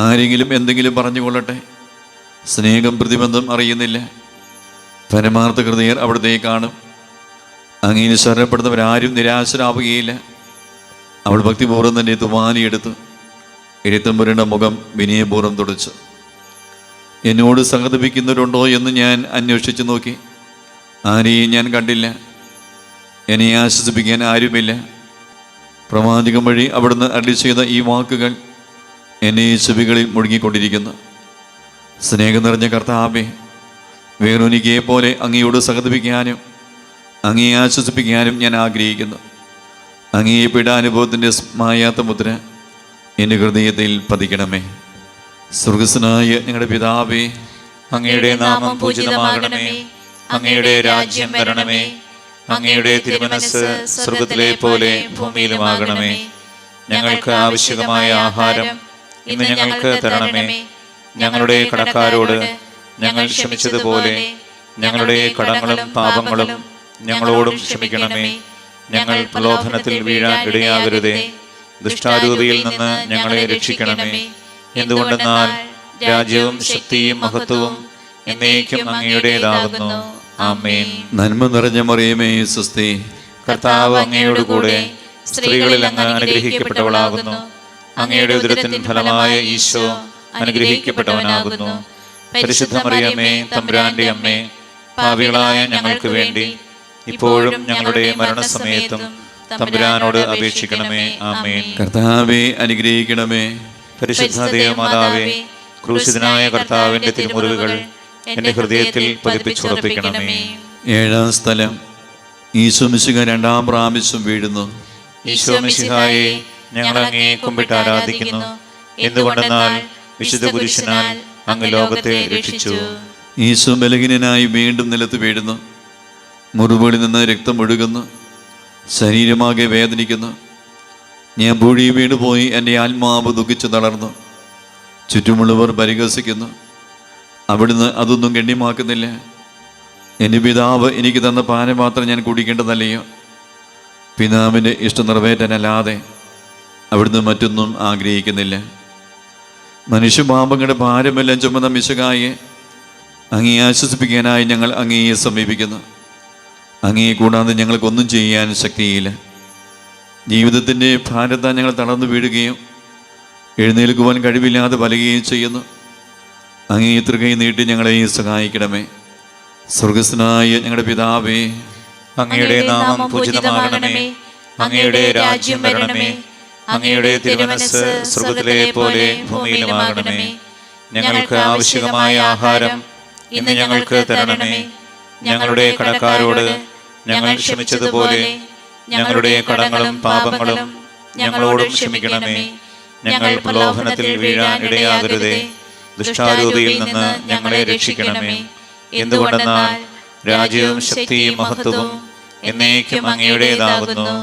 ആരെങ്കിലും എന്തെങ്കിലും പറഞ്ഞുകൊള്ളട്ടെ, സ്നേഹം പ്രതിബന്ധം അറിയുന്നില്ല. പരമാർത്ഥ ഹൃദയർ അവിടുത്തെ കാണും. അങ്ങനെ ശരണപ്പെടുന്നവരാരും നിരാശരാവുകയില്ല. അവൾ ഭക്തിപൂർവ്വം തന്നെ തുവാനിയെടുത്തു എഴുത്തം പുരണ്ട മുഖം വിനയപൂർവ്വം തുടച്ചു. എന്നോട് സഹതപിക്കുന്നവരുണ്ടോ എന്ന് ഞാൻ അന്വേഷിച്ചു നോക്കി. ആരെയും ഞാൻ കണ്ടില്ല. എന്നെ ആശ്വസിപ്പിക്കാൻ ആരുമില്ല. പ്രവാചകം വഴി അവിടുന്ന് അരുളി ചെയ്ത ഈ വാക്കുകൾ എന്നെ ചെവികളിൽ മുഴുകിക്കൊണ്ടിരിക്കുന്നു. സ്നേഹം നിറഞ്ഞ കർത്താവേ, വെറോനിക്കയെ പോലെ അങ്ങയോട് സഹതപിക്കാനും അങ്ങയെ ആശ്വസിപ്പിക്കാനും ഞാൻ ആഗ്രഹിക്കുന്നു. അങ്ങയെ പീഡാനുഭവത്തിൻ്റെ മായാത്ത മുദ്ര എൻ്റെ ഹൃദയത്തിൽ പതിക്കണമേ. സ്വർഗസ്വനായ ഞങ്ങളുടെ പിതാവേ, അങ്ങയുടെ നാമം പൂജിതമാകണമേ. അങ്ങയുടെ രാജ്യം വരണമേ. അങ്ങയുടെ തിരുമനസ്സ് സ്വർഗത്തിലെ പോലെ ഭൂമിയിലുമാകണമേ. ഞങ്ങൾക്ക് ആവശ്യമായ ആഹാരം ഇന്ന് ഞങ്ങൾക്ക് തരണമേ. ഞങ്ങളുടെ കടക്കാരോട് ഞങ്ങൾ ക്ഷമിച്ചതുപോലെ ഞങ്ങളുടെ കടങ്ങളും പാപങ്ങളും ഞങ്ങളോടും ക്ഷമിക്കണമേ. ഞങ്ങൾ പ്രലോഭനത്തിൽ വീഴാൻ ഇടയാകരുതേ. ദുഷ്ടാരൂപിയിൽ നിന്ന് ഞങ്ങളെ രക്ഷിക്കണമേ. എന്തുകൊണ്ടെന്നാൽ രാജ്യവും ശക്തിയും മഹത്വവും എന്നേക്കും അങ്ങയുടേതാകുന്നു. ആമേൻ. നന്മ നിറഞ്ഞ മറിയമേ സ്വസ്തി. കർത്താവ് അങ്ങയോടുകൂടെ സ്ത്രീകളിൽ അങ്ങ് അനുഗ്രഹിക്കപ്പെട്ടവളാകുന്നു. അങ്ങയുടെ ഉദരത്തിൻ ഫലമായ ഈശോ അനുഗ്രഹിക്കപ്പെട്ടവനാകുന്നു. പരിശുദ്ധ മറിയമേ, തമ്പുരാന്റെ അമ്മേ, പാപികളായ ഞങ്ങൾക്ക് വേണ്ടി ഇപ്പോഴും ഞങ്ങളുടെ മരണസമയത്തും തമ്പുരാനോട് അപേക്ഷിക്കണമേ. ആമേൻ. കർത്താവെ അനുഗ്രഹിക്കണമേ. പരിശുദ്ധ ദൈവമാതാവേ, ക്രൂശിതനായ കർത്താവിന്റെ തിരുമുറിവുകൾ എന്റെ ഹൃദയത്തിൽ പതിപ്പിച്ചുറപ്പിക്കണമേ. ഏഴാം സ്ഥലം. ഈശോ മിശിഹ രണ്ടാം പ്രാവശ്യം വീഴുന്നു. ഈശോ മിശിഹായെ, ഞങ്ങൾ അങ്ങേ കുമ്പിട്ട് ആരാധിക്കുന്നു. എന്തുകൊണ്ടെന്നാൽ വിശുദ്ധ കുരിശിനാൽ അങ്ങ് ലോകത്തെ രക്ഷിച്ചു. ഈശോ ബലഹീനനായി വീണ്ടും നിലത്ത് വീഴുന്നു. മുറിവുകളിൽ നിന്ന് രക്തം ഒഴുകുന്നു. ശരീരമാകെ വേദനിക്കുന്നു. ഞാൻ പൂഴി വീണുപോയി. എൻ്റെ ആത്മാവ് ദുഃഖിച്ചു തളർന്നു. ചുറ്റുമുള്ളവർ പരിഹസിക്കുന്നു. അവിടുന്ന് അതൊന്നും ഗണ്യമാക്കുന്നില്ല. എൻ്റെ പിതാവ് എനിക്ക് തന്ന പാനപാത്രം ഞാൻ കുടിക്കേണ്ടതല്ലയോ? പിതാവിൻ്റെ ഇഷ്ടം നിറവേറ്റാനല്ലാതെ അവിടുന്ന് മറ്റൊന്നും ആഗ്രഹിക്കുന്നില്ല. മനുഷ്യപാപങ്ങളുടെ ഭാരമെല്ലാം ചുമന്ന മിശിഹായെ, അങ്ങേ ആശ്വസിപ്പിക്കാനായി ഞങ്ങൾ അങ്ങയെ സമീപിക്കുന്നു. അങ്ങയെ കൂടാതെ ഞങ്ങൾക്കൊന്നും ചെയ്യാൻ ശക്തിയില്ല. ജീവിതത്തിൻ്റെ ഭാരത്താൽ ഞങ്ങൾ തളർന്നു വീഴുകയും എഴുന്നേൽക്കുവാൻ കഴിവില്ലാതെ വലയുകയും ചെയ്യുന്നു. അങ്ങേ തൃകൈ നീട്ടി ഞങ്ങളെ സഹായിക്കണമേ. സ്വർഗസ്വനായ ഞങ്ങളുടെ പിതാവേ, അങ്ങയുടെ നാമം പൂജിതമാകണമേ. അങ്ങയുടെ രാജ്യം വരണമേ. അങ്ങയുടെ തിരുമനസ്സ് സ്വർഗത്തിലെ പോലെ ഭൂമിയിലുമാകണമേ. ഞങ്ങൾക്ക് ആവശ്യമായ ആഹാരം ഇന്ന് ഞങ്ങൾക്ക് തരണമേ. ഞങ്ങളുടെ കടക്കാരോട് ഞങ്ങൾ ക്ഷമിച്ചതുപോലെ ഞങ്ങളുടെ കടങ്ങളും പാപങ്ങളും ഞങ്ങളോടും ക്ഷമിക്കണമേ. ഞങ്ങൾ പ്രലോഭനത്തിൽ വീഴാൻ ഇടയാകരുതേ. ദുഷ്ടാരൂപിയിൽ നിന്ന് ഞങ്ങളെ രക്ഷിക്കണമേ. എന്തുകൊണ്ടെന്നാൽ രാജ്യവും ശക്തിയും മഹത്വവും എന്നേക്കും അങ്ങയുടേതാകുന്നു.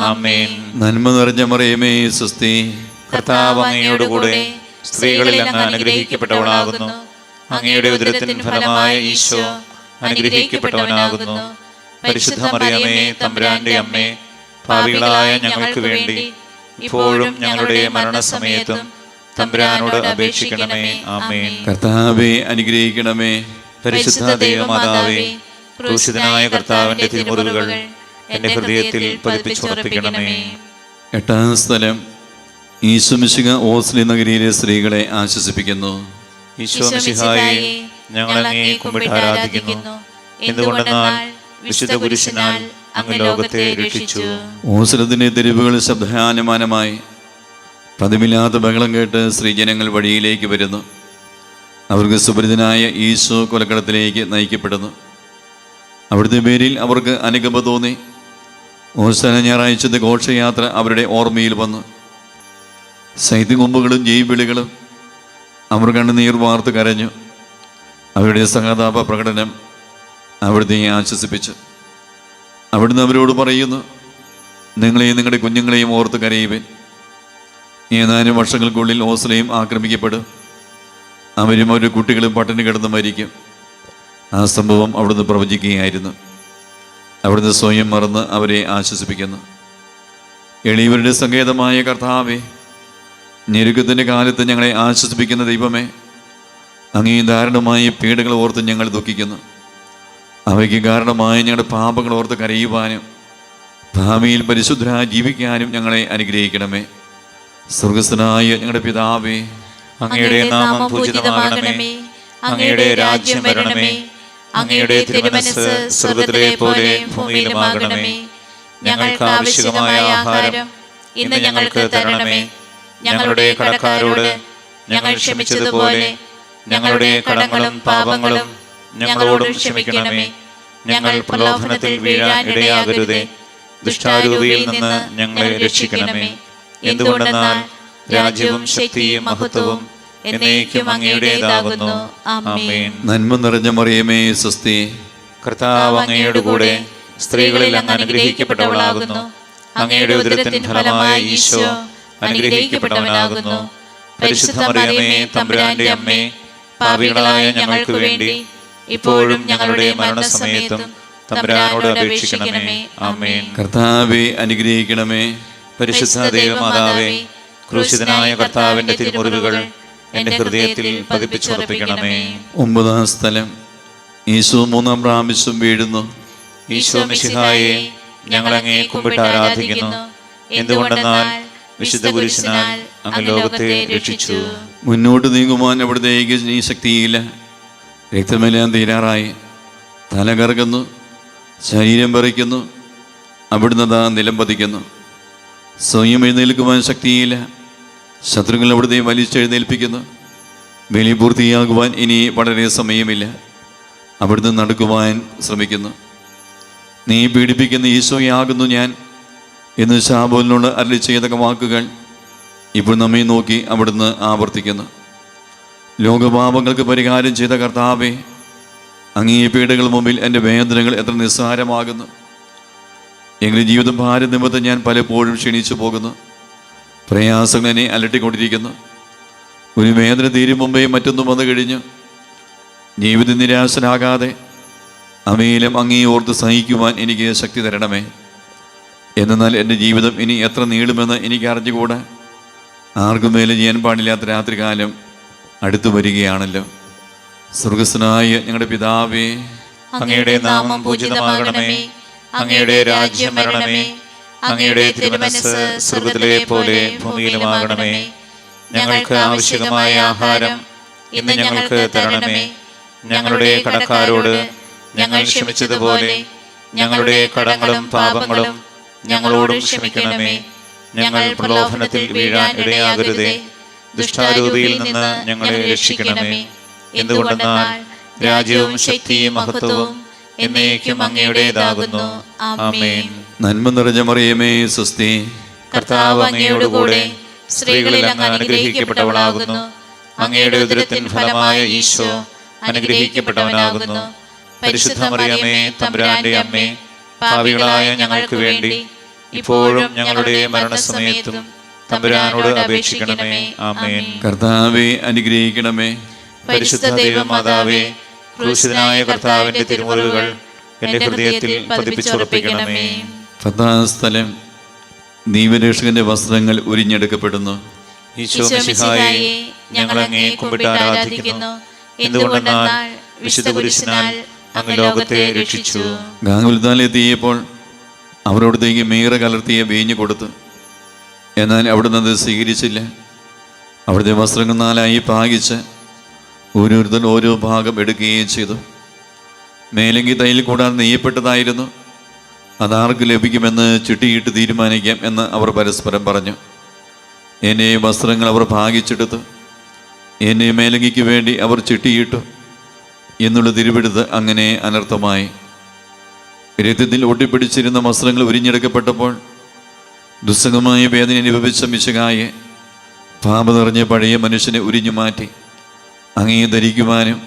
ആമേൻ. നന്മ നിറഞ്ഞ മറിയമേ സ്വസ്തി. കർത്താവ് അങ്ങയോടുകൂടെ സ്ത്രീകളിൽ അങ്ങ് അനുഗ്രഹിക്കപ്പെട്ടവളാകുന്നു. അങ്ങയുടെ ഉദരത്തിൻ ഫലമായ ഈശോ അനുഗ്രഹിക്കപ്പെട്ടവനാകുന്നു. പരിശുദ്ധ മറിയമേ, തമ്പുരാന്റെ അമ്മേ, പാപികളായ ഞങ്ങൾക്ക് വേണ്ടി ഇപ്പോഴും ഞങ്ങളുടെ മരണസമയത്തും തമ്പുരാനോട് അപേക്ഷിക്കണമേ. ആമേൻ. കർത്താവെ അനുഗ്രഹിക്കണമേ. പരിശുദ്ധ ദൈവമാതാവേ, ക്രൂശിതനായ കർത്താവിന്റെ തിരുമുറിവുകൾ എന്റെ ഹൃദയത്തിൽ പതിപ്പിച്ചുറപ്പിക്കണമേ. എട്ടാം സ്ഥലം. ഈശോ മിശിഹ ഓസ്ലി നഗരിയിലെ സ്ത്രീകളെ ആശ്വസിപ്പിക്കുന്നു. ഈശോ മിശിഹായെ, ഞങ്ങൾ അങ്ങേ കുമ്പിട്ട് ആരാധിക്കുന്നു. എന്തുകൊണ്ടെന്നാൽ വിശുദ്ധ കുരിശിനാൽ അങ്ങ് ലോകത്തെ രക്ഷിച്ചു. ഓസ്ലത്തിൻ്റെ തെരുവുകൾ ശബ്ദാനമാനമായി പതിവില്ലാത്ത ബഹളം കേട്ട് സ്ത്രീജനങ്ങൾ വഴിയിലേക്ക് വരുന്നു. അവർക്ക് സുപരിചിതനായ ഈശോ കൊലക്കടത്തിലേക്ക് നയിക്കപ്പെടുന്നു. അവിടുത്തെ പേരിൽ അവർക്ക് അനുകമ്പ തോന്നി. ഓശാന ഞായറാഴ്ചത്തെ ഘോഷയാത്ര അവരുടെ ഓർമ്മയിൽ വന്നു. ശൈത്യകൊമ്പുകളും ജൈവിളികളും അവർ കണ്ണുനീർ വാർത്ത് കരഞ്ഞു. അവരുടെ സഹതാപ പ്രകടനം അവിടുത്തെ ആശ്വസിപ്പിച്ചു. അവിടുന്ന് അവരോട് പറയുന്നു, നിങ്ങളെയും നിങ്ങളുടെ കുഞ്ഞുങ്ങളെയും ഓർത്ത് കരയുവിൻ. ഏതാനും വർഷങ്ങൾക്കുള്ളിൽ ഓസ്ലയും ആക്രമിക്കപ്പെടും. അവരും അവരുടെ കുട്ടികളും പട്ടിണി കിടന്ന് മരിക്കും. ആ സംഭവം അവിടുന്ന് പ്രവചിക്കുകയായിരുന്നു. അവിടുന്ന് സ്വയം മറന്ന് അവരെ ആശ്വസിപ്പിക്കുന്നു. എളിയവരുടെ സങ്കേതമായ കർത്താവേ, ഞെരുക്കത്തിൻ്റെ കാലത്ത് ഞങ്ങളെ ആശ്വസിപ്പിക്കുന്ന ദൈവമേ, അങ്ങേ ദാരുണമായ പീഡകൾ ഓർത്ത് ഞങ്ങൾ ദുഃഖിക്കുന്നു. അവയ്ക്ക് കാരണമായ ഞങ്ങളുടെ പാപങ്ങൾ ഓർത്ത് കരയുവാനും ഭാവിയിൽ പരിശുദ്ധരായി ജീവിക്കാനും ഞങ്ങളെ അനുഗ്രഹിക്കണമേ. സ്വർഗസ്ഥനായ ഞങ്ങളുടെ പിതാവേ, അങ്ങയുടെ നാമം പൂജിതമാകണമേ. അങ്ങയുടെ രാജ്യം വരണമേ. അങ്ങയുടെ തിരുമനസ്സ് സ്വർഗ്ഗത്തിലെ പോലെ ഭൂമിയിലുമാകണമേ. ഞങ്ങൾക്ക് ആവശ്യമായ ആഹാരം ഇന്ന് ഞങ്ങൾക്ക് തരണമേ. ഞങ്ങളുടെ കടക്കാരോട് ഞങ്ങൾ ക്ഷമിച്ചതുപോലെ ഞങ്ങളുടെ കടങ്ങളും പാപങ്ങളും ഞങ്ങളോടും ക്ഷമിക്കണമേ. ഞങ്ങൾ പ്രലോഭനത്തിൽ വീഴാൻ ഇടയാകരുതേ. ദുഷ്ടാരൂപിയിൽ നിന്ന് ഞങ്ങളെ രക്ഷിക്കണമേ. എന്തുകൊണ്ടെന്നാൽ രാജ്യവും ശക്തിയും മഹത്വവും എന്നേക്കും അങ്ങയുടേതാകുന്നു. ആമേൻ. നന്മ നിറഞ്ഞ മറിയമേ, സ്വസ്തി. കർത്താവ് അങ്ങയുടെ കൂടെ സ്ത്രീകളിൽ അങ്ങ് അനുഗ്രഹിക്കപ്പെട്ടവളാകുന്നു. അങ്ങയുടെ ഉദരത്തിൻ ഫലമായ ഈശോ അനുഗ്രഹിക്കപ്പെട്ടവനാകുന്നു. പരിശുദ്ധ മറിയമേ, തമ്പുരാന്റെ അമ്മേ, പാപികളായ ഞങ്ങൾക്ക് വേണ്ടി ഇപ്പോഴും ഞങ്ങളുടെ മരണസമയത്തും തമ്പുരാനോട് അപേക്ഷിക്കണമേ. ആമേൻ. കർത്താവേ, അനുഗ്രഹിക്കണമേ. പരിശുദ്ധ ദൈവമാതാവേ, ക്രൂശിതനായ കർത്താവിന്റെ തിരുമുറിവുകൾ എന്റെ ഹൃദയത്തിൽ പതിപ്പിച്ചുറപ്പിക്കണമേ. 9-ാം സ്ഥലം. ഈശോ 3-ാം പ്രാവശ്യം വീഴുന്നു. ഈശോ മിശിഹായെ, ഞങ്ങൾ അങ്ങേ കുമ്പിട്ട് ആരാധിക്കുന്നു. എന്തുകൊണ്ടെന്നാൽ വിശുദ്ധ കുരിശിനാൽ അങ്ങ് ലോകത്തെ രക്ഷിച്ചു. മുന്നോട്ട് നീങ്ങുവാൻ അവിടുത്തേക്ക് നീ ശക്തിയില്ല. രക്തമെല്ലാം തീരാറായി. തല കറങ്ങുന്നു, ശരീരം പറിക്കുന്നു. അവിടുന്ന് താ നിലം പതിക്കുന്നു. സ്വയം എഴുന്നേൽക്കുവാൻ ശക്തിയില്ല. ശത്രുക്കൾ അവിടുത്തെ വലിച്ചെഴുന്നേൽപ്പിക്കുന്നു. ബലി പൂർത്തിയാകുവാൻ ഇനി വളരെ സമയമില്ല. അവിടുന്ന് നടക്കുവാൻ ശ്രമിക്കുന്നു. നീ പീഡിപ്പിക്കുന്ന ഈശോയാകുന്നു ഞാൻ എന്ന് ശാബോലിനോട് അരുളി ചെയ്ത വാക്കുകൾ ഇപ്പോൾ നമ്മെ നോക്കി അവിടുന്ന് ആവർത്തിക്കുന്നു. ലോകപാപങ്ങൾക്ക് പരിഹാരം ചെയ്ത കർത്താവേ, അങ്ങേ പീഡകൾ മുമ്പിൽ എൻ്റെ വേദനകൾ എത്ര നിസ്സാരമാകുന്നു. എങ്കിലും ജീവിതം ഭാരം നിമിത്തം ഞാൻ പലപ്പോഴും ക്ഷീണിച്ചു പോകുന്നു. പ്രയാസങ്ങൾ എന്നെ അലട്ടിക്കൊണ്ടിരിക്കുന്നു. ഒരു വേദന തീരും മുമ്പേ മറ്റൊന്നും വന്നു കഴിഞ്ഞു. ജീവിത നിരാശനാകാതെ അവയിലും അങ്ങേ ഓർത്ത് സഹിക്കുവാൻ എനിക്ക് ശക്തി തരണമേ. എന്നാൽ എൻ്റെ ജീവിതം ഇനി എത്ര നീളുമെന്ന് എനിക്ക് അറിഞ്ഞുകൂടാ. ആർക്കും മേലും ചെയ്യാൻ പാടില്ലാത്ത രാത്രികാലം അടുത്തു വരികയാണല്ലോ. സ്വർഗസ്ഥനായ ഞങ്ങളുടെ പിതാവേ, അങ്ങയുടെ നാമം പൂജിതമാകണമേ. അങ്ങയുടെ രാജ്യം വരണമേ. അങ്ങയുടെ തിരുമനസ്സ് സ്വർഗ്ഗത്തിലെ പോലെ ഭൂമിയിലുമാകണമേ. ഞങ്ങൾക്ക് ആവശ്യമായ ആഹാരം ഇന്ന് ഞങ്ങൾക്ക് തരണമേ. ഞങ്ങളുടെ കടക്കാരോട് ഞങ്ങൾ ക്ഷമിച്ചതുപോലെ ഞങ്ങളുടെ കടങ്ങളും പാപങ്ങളും ഞങ്ങളോടും ക്ഷമിക്കണമേ. ഞങ്ങൾ പ്രലോഭനത്തിൽ വീഴാൻ ഇടയാകരുതേ. ദുഷ്ടാരൂപിയിൽ നിന്ന് ഞങ്ങളെ രക്ഷിക്കണമേ. എന്തുകൊണ്ടെന്നാൽ രാജ്യവും ശക്തിയും മഹത്വവും എന്നേക്കും അങ്ങയുടേതാകുന്നു. ആമേൻ. നന്മ നിറഞ്ഞ മറിയമേ, സ്വസ്തി. കർത്താവ് അങ്ങയുടെ കൂടെ സ്ത്രീകളിൽ അങ്ങ് അനുഗ്രഹിക്കപ്പെട്ടവളാകുന്നു. അങ്ങയുടെ ഉദരത്തിൻ ഫലമായ ഈശോ അനുഗ്രഹിക്കപ്പെട്ടവനാകുന്നു. പരിശുദ്ധ മറിയമേ, തമ്പുരാന്റെ അമ്മേ, പാപികളായ ഞങ്ങൾക്ക് വേണ്ടി ഇപ്പോഴും ഞങ്ങളുടെ മരണസമയത്തും തമ്പുരാനോട് അപേക്ഷിക്കണമേ. ആമേൻ. കർത്താവേ, അനുഗ്രഹിക്കണമേ. പരിശുദ്ധ ദൈവമാതാവേ, ക്രൂശിതനായ കർത്താവിന്റെ തിരുമുറിവുകൾ എന്റെ ഹൃദയത്തിൽ പതിപ്പിച്ചുറപ്പിക്കണമേ. 10-ാം സ്ഥലം. ദൈവരക്ഷകന്റെ വസ്ത്രങ്ങൾ ഉരിഞ്ഞെടുക്കപ്പെടുന്നു. ഈശോ മിശിഹായെ, ഞങ്ങൾ അങ്ങേ കുമ്പിട്ട് ആരാധിക്കുന്നു. എന്തുകൊണ്ടെന്നാൽ വിശുദ്ധ കുരിശിനാൽ അങ്ങ് ലോകത്തെ രക്ഷിച്ചു. ഗാഗുൽത്താലെത്തിയപ്പോൾ അവരോടത്തേക്ക് മീറ കലർത്തിയ വീഞ്ഞു കൊടുത്തു. എന്നാൽ അവിടുന്ന് അത് സ്വീകരിച്ചില്ല. അവിടുത്തെ വസ്ത്രങ്ങൾ 4ആയി ഭാഗിച്ച് ഓരോരുത്തർ ഓരോ ഭാഗം എടുക്കുകയും ചെയ്തു. മേലെങ്കി തൈൽ കൂടാതെ നെയ്യപ്പെട്ടതായിരുന്നു. അതാർക്ക് ലഭിക്കുമെന്ന് ചുട്ടിയിട്ട് തീരുമാനിക്കാം എന്ന് അവർ പരസ്പരം പറഞ്ഞു. എൻ്റെ വസ്ത്രങ്ങൾ അവർ ഭാഗിച്ചെടുത്തു. എന്നെ മേലങ്കിക്ക് വേണ്ടി അവർ ചിട്ടിയിട്ടു എന്നുള്ള തിരുവെടുത്ത് അങ്ങനെ അനർത്ഥമായി. രക്തത്തിൽ ഒട്ടിപ്പിടിച്ചിരുന്ന വസ്ത്രങ്ങൾ ഉരിഞ്ഞെടുക്കപ്പെട്ടപ്പോൾ ദുസ്സഹമായ വേദന അനുഭവിച്ച മിശിഹായെ പാപം നിറഞ്ഞ പഴയ മനുഷ്യനെ ഉരിഞ്ഞു മാറ്റി അങ്ങയെ ധരിക്കുവാനും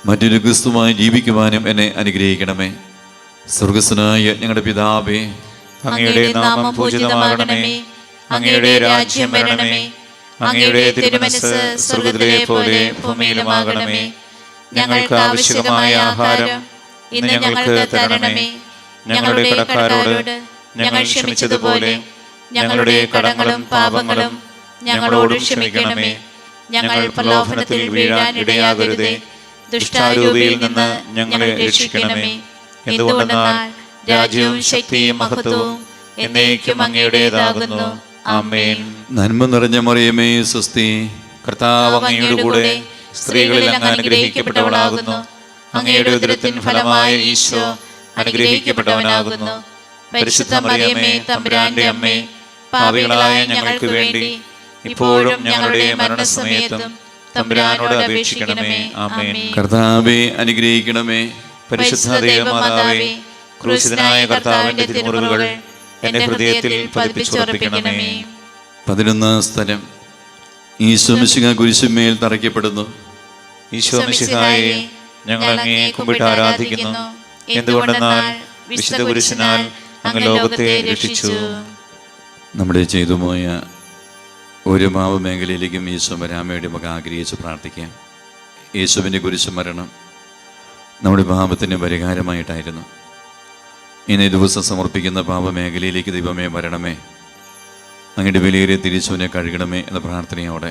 മറ്റൊരു ക്രിസ്തുമായി ജീവിക്കുവാനും എന്നെ അനുഗ്രഹിക്കണമേ. സ്വർഗസ്വനായ ഞങ്ങളുടെ പിതാവേ, അങ്ങയുടെ നാമം പൂജിതമാകണമേ. അങ്ങയുടെ രാജ്യം വരണമേ. അങ്ങയുടെ തിരുമനസ്സ് സ്വർഗ്ഗത്തിലെ പോലെ ഭൂമിയിലുമാകണമേ. ഞങ്ങൾക്ക് ആവശ്യമായ ആഹാരം ഇന്ന് ഞങ്ങൾക്ക് തരണമേ. ഞങ്ങളുടെ കടക്കാരോട് ഞങ്ങൾ ക്ഷമിച്ചതുപോലെ ഞങ്ങളുടെ കടങ്ങളും പാപങ്ങളും ഞങ്ങളോട് ക്ഷമിക്കണമേ. ഞങ്ങൾ പ്രലോഭനത്തിൽ വീഴാൻ ഇടയാകരുതേ. ദുഷ്ടാരൂപിയിൽ നിന്ന് ഞങ്ങളെ രക്ഷിക്കണമേ. എന്തുകൊണ്ടെന്നാൽ രാജ്യവും ശക്തിയും മഹത്വവും എന്നേക്കും അങ്ങയുടേതാകുന്നു. ആമേൻ. നന്മ നിറഞ്ഞ മറിയമേ സ്വസ്തി, കർത്താവ് അങ്ങയുടെ കൂടെ സ്ത്രീകളിൽ അങ്ങ് അനുഗ്രഹിക്കപ്പെട്ടവളാകുന്നു. അങ്ങയുടെ ഉദരത്തിൻ ഫലമായ ഈശോ അനുഗ്രഹിക്കപ്പെട്ടവനാകുന്നു. പരിശുദ്ധ മറിയമേ, തമ്പുരാന്റെ അമ്മേ, പാപികളായ ഞങ്ങൾക്ക് വേണ്ടി ഇപ്പോഴും ഞങ്ങളുടെ മരണസമയത്തും തമ്പുരാനോട് അപേക്ഷിക്കണമേ. ആമേൻ. കർത്താവേ അനുഗ്രഹിക്കണമേ. പരിശുദ്ധ ദൈവമാതാവേ, ക്രൂശിതനായ കർത്താവിന്റെ തിരുമുറിവുകൾ എന്റെ ഹൃദയത്തിൽ പതിപ്പിച്ചുറപ്പിക്കണമേ. 11 സ്ഥലം. ഈശോ മിശിഹാ കുരിശുമേൽ തറയ്ക്കപ്പെടുന്നു. ഈശോ മിശിഹായെ, ഞങ്ങൾ അങ്ങയെ കുമ്പിട്ട് ആരാധിക്കുന്നു. എന്തുകൊണ്ടെന്നാൽ വിശുദ്ധ കുരിശിനാൽ അങ്ങ് ലോകത്തെ രക്ഷിച്ചു. നമ്മുടെ ചെയ്തുപോയ ഒരു പാപമേഖലയിലേക്കും ഈശോ വരാമയുടെ മക ആഗ്രഹിച്ച് പ്രാർത്ഥിക്കാം. യേശുവിൻ്റെ കുരിശ് മരണം നമ്മുടെ പാപത്തിന് പരിഹാരമായിട്ടായിരുന്നു. ഇന്നേ ദിവസം സമർപ്പിക്കുന്ന പാപമേഖലയിലേക്ക് ദൈവമേ വരണമേ, അങ്ങയുടെ വിലയേറിയ തിരിച്ചുവിനെ കഴുകണമേ എന്ന പ്രാർത്ഥനയോടെ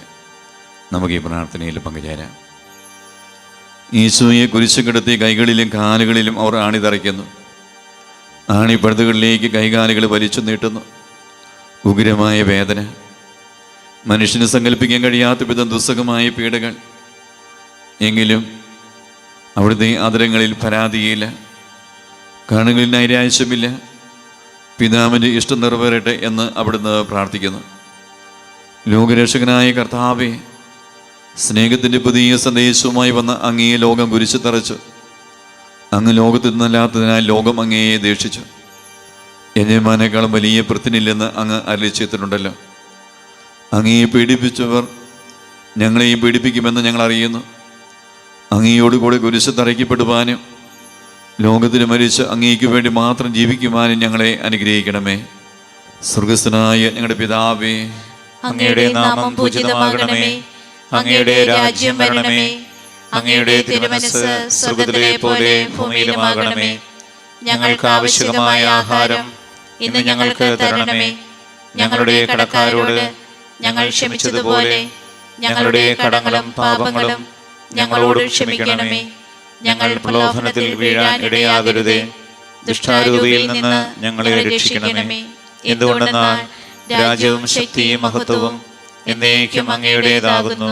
നമുക്ക് ഈ പ്രാർത്ഥനയിൽ പങ്കുചേരാം. ഈശോയെ കുരിശ് കിടത്തി കൈകളിലും കാലുകളിലും അവർ ആണിതറയ്ക്കുന്നു. ആണിപ്പഴുതുകളിലേക്ക് കൈകാലുകൾ വലിച്ചു നീട്ടുന്നു. ഉഗ്രമായ വേദന, മനുഷ്യന് സങ്കല്പിക്കാൻ കഴിയാത്ത വിധം ദുസ്സഹമായ പീഡകൾ. എങ്കിലും അവിടുത്തെ ആദരങ്ങളിൽ പരാതിയില്ല, കണ്ണുകളിൽ നൈരാശ്യമില്ല. പിതാവിൻ്റെ ഇഷ്ടം നിറവേറട്ടെ എന്ന് അവിടുന്ന് പ്രാർത്ഥിക്കുന്നു. ലോകരക്ഷകനായ കർത്താവേ, സ്നേഹത്തിൻ്റെ പുതിയ സന്ദേശവുമായി വന്ന അങ്ങയെ ലോകം കുരിശു തറച്ചു. അങ്ങ് ലോകത്തിൽ നിന്നല്ലാത്തതിനാൽ ലോകം അങ്ങയെ ദേഷിച്ചു. യജമാനേക്കാളും വലിയ പൃഥ്വിനില്ലെന്ന് അങ്ങ് അരുളിച്ചെയ്തിട്ടുണ്ടല്ലോ. അങ്ങയെ പീഡിപ്പിച്ചവർ ഞങ്ങളെയും പീഡിപ്പിക്കുമെന്ന് ഞങ്ങൾ അറിയുന്നു. അങ്ങയോടുകൂടി കുരിശ് തറയ്ക്കപ്പെടുവാനും ലോകത്തിന് മരിച്ച് അങ്ങേക്ക് വേണ്ടി മാത്രം ജീവിക്കുവാനും ഞങ്ങളെ അനുഗ്രഹിക്കണമേ. സ്വർഗസ്ഥനായ ഞങ്ങളുടെ പിതാവേ, അങ്ങയുടെ നാമം പൂജിതമാകണമേ. അങ്ങയുടെ രാജ്യം വരണമേ. അങ്ങയുടെ തിരുമനസ്സ് സ്വർഗ്ഗത്തിലെ പോലെ ഭൂമിയിലുമാകണമേ. ഞങ്ങൾക്ക് ആവശ്യമായ ആഹാരം ഇന്ന് ഞങ്ങൾക്ക് തരണമേ. ഞങ്ങളുടെ കടക്കാരോട് ഞങ്ങൾ ക്ഷമിച്ചതുപോലെ ഞങ്ങളുടെ കടങ്ങളും പാപങ്ങളും ഞങ്ങളോട് ക്ഷമിക്കണമേ. ഞങ്ങൾ പ്രലോഭനത്തിൽ വീഴാൻ ഇടയാകരുതേ. ദുഷ്ടാരൂപിയിൽ നിന്ന് ഞങ്ങളെ രക്ഷിക്കണമേ. എന്തുകൊണ്ടെന്നാൽ രാജ്യവും ശക്തിയും മഹത്വവും എന്നേക്കും അങ്ങയുടേതാകുന്നു.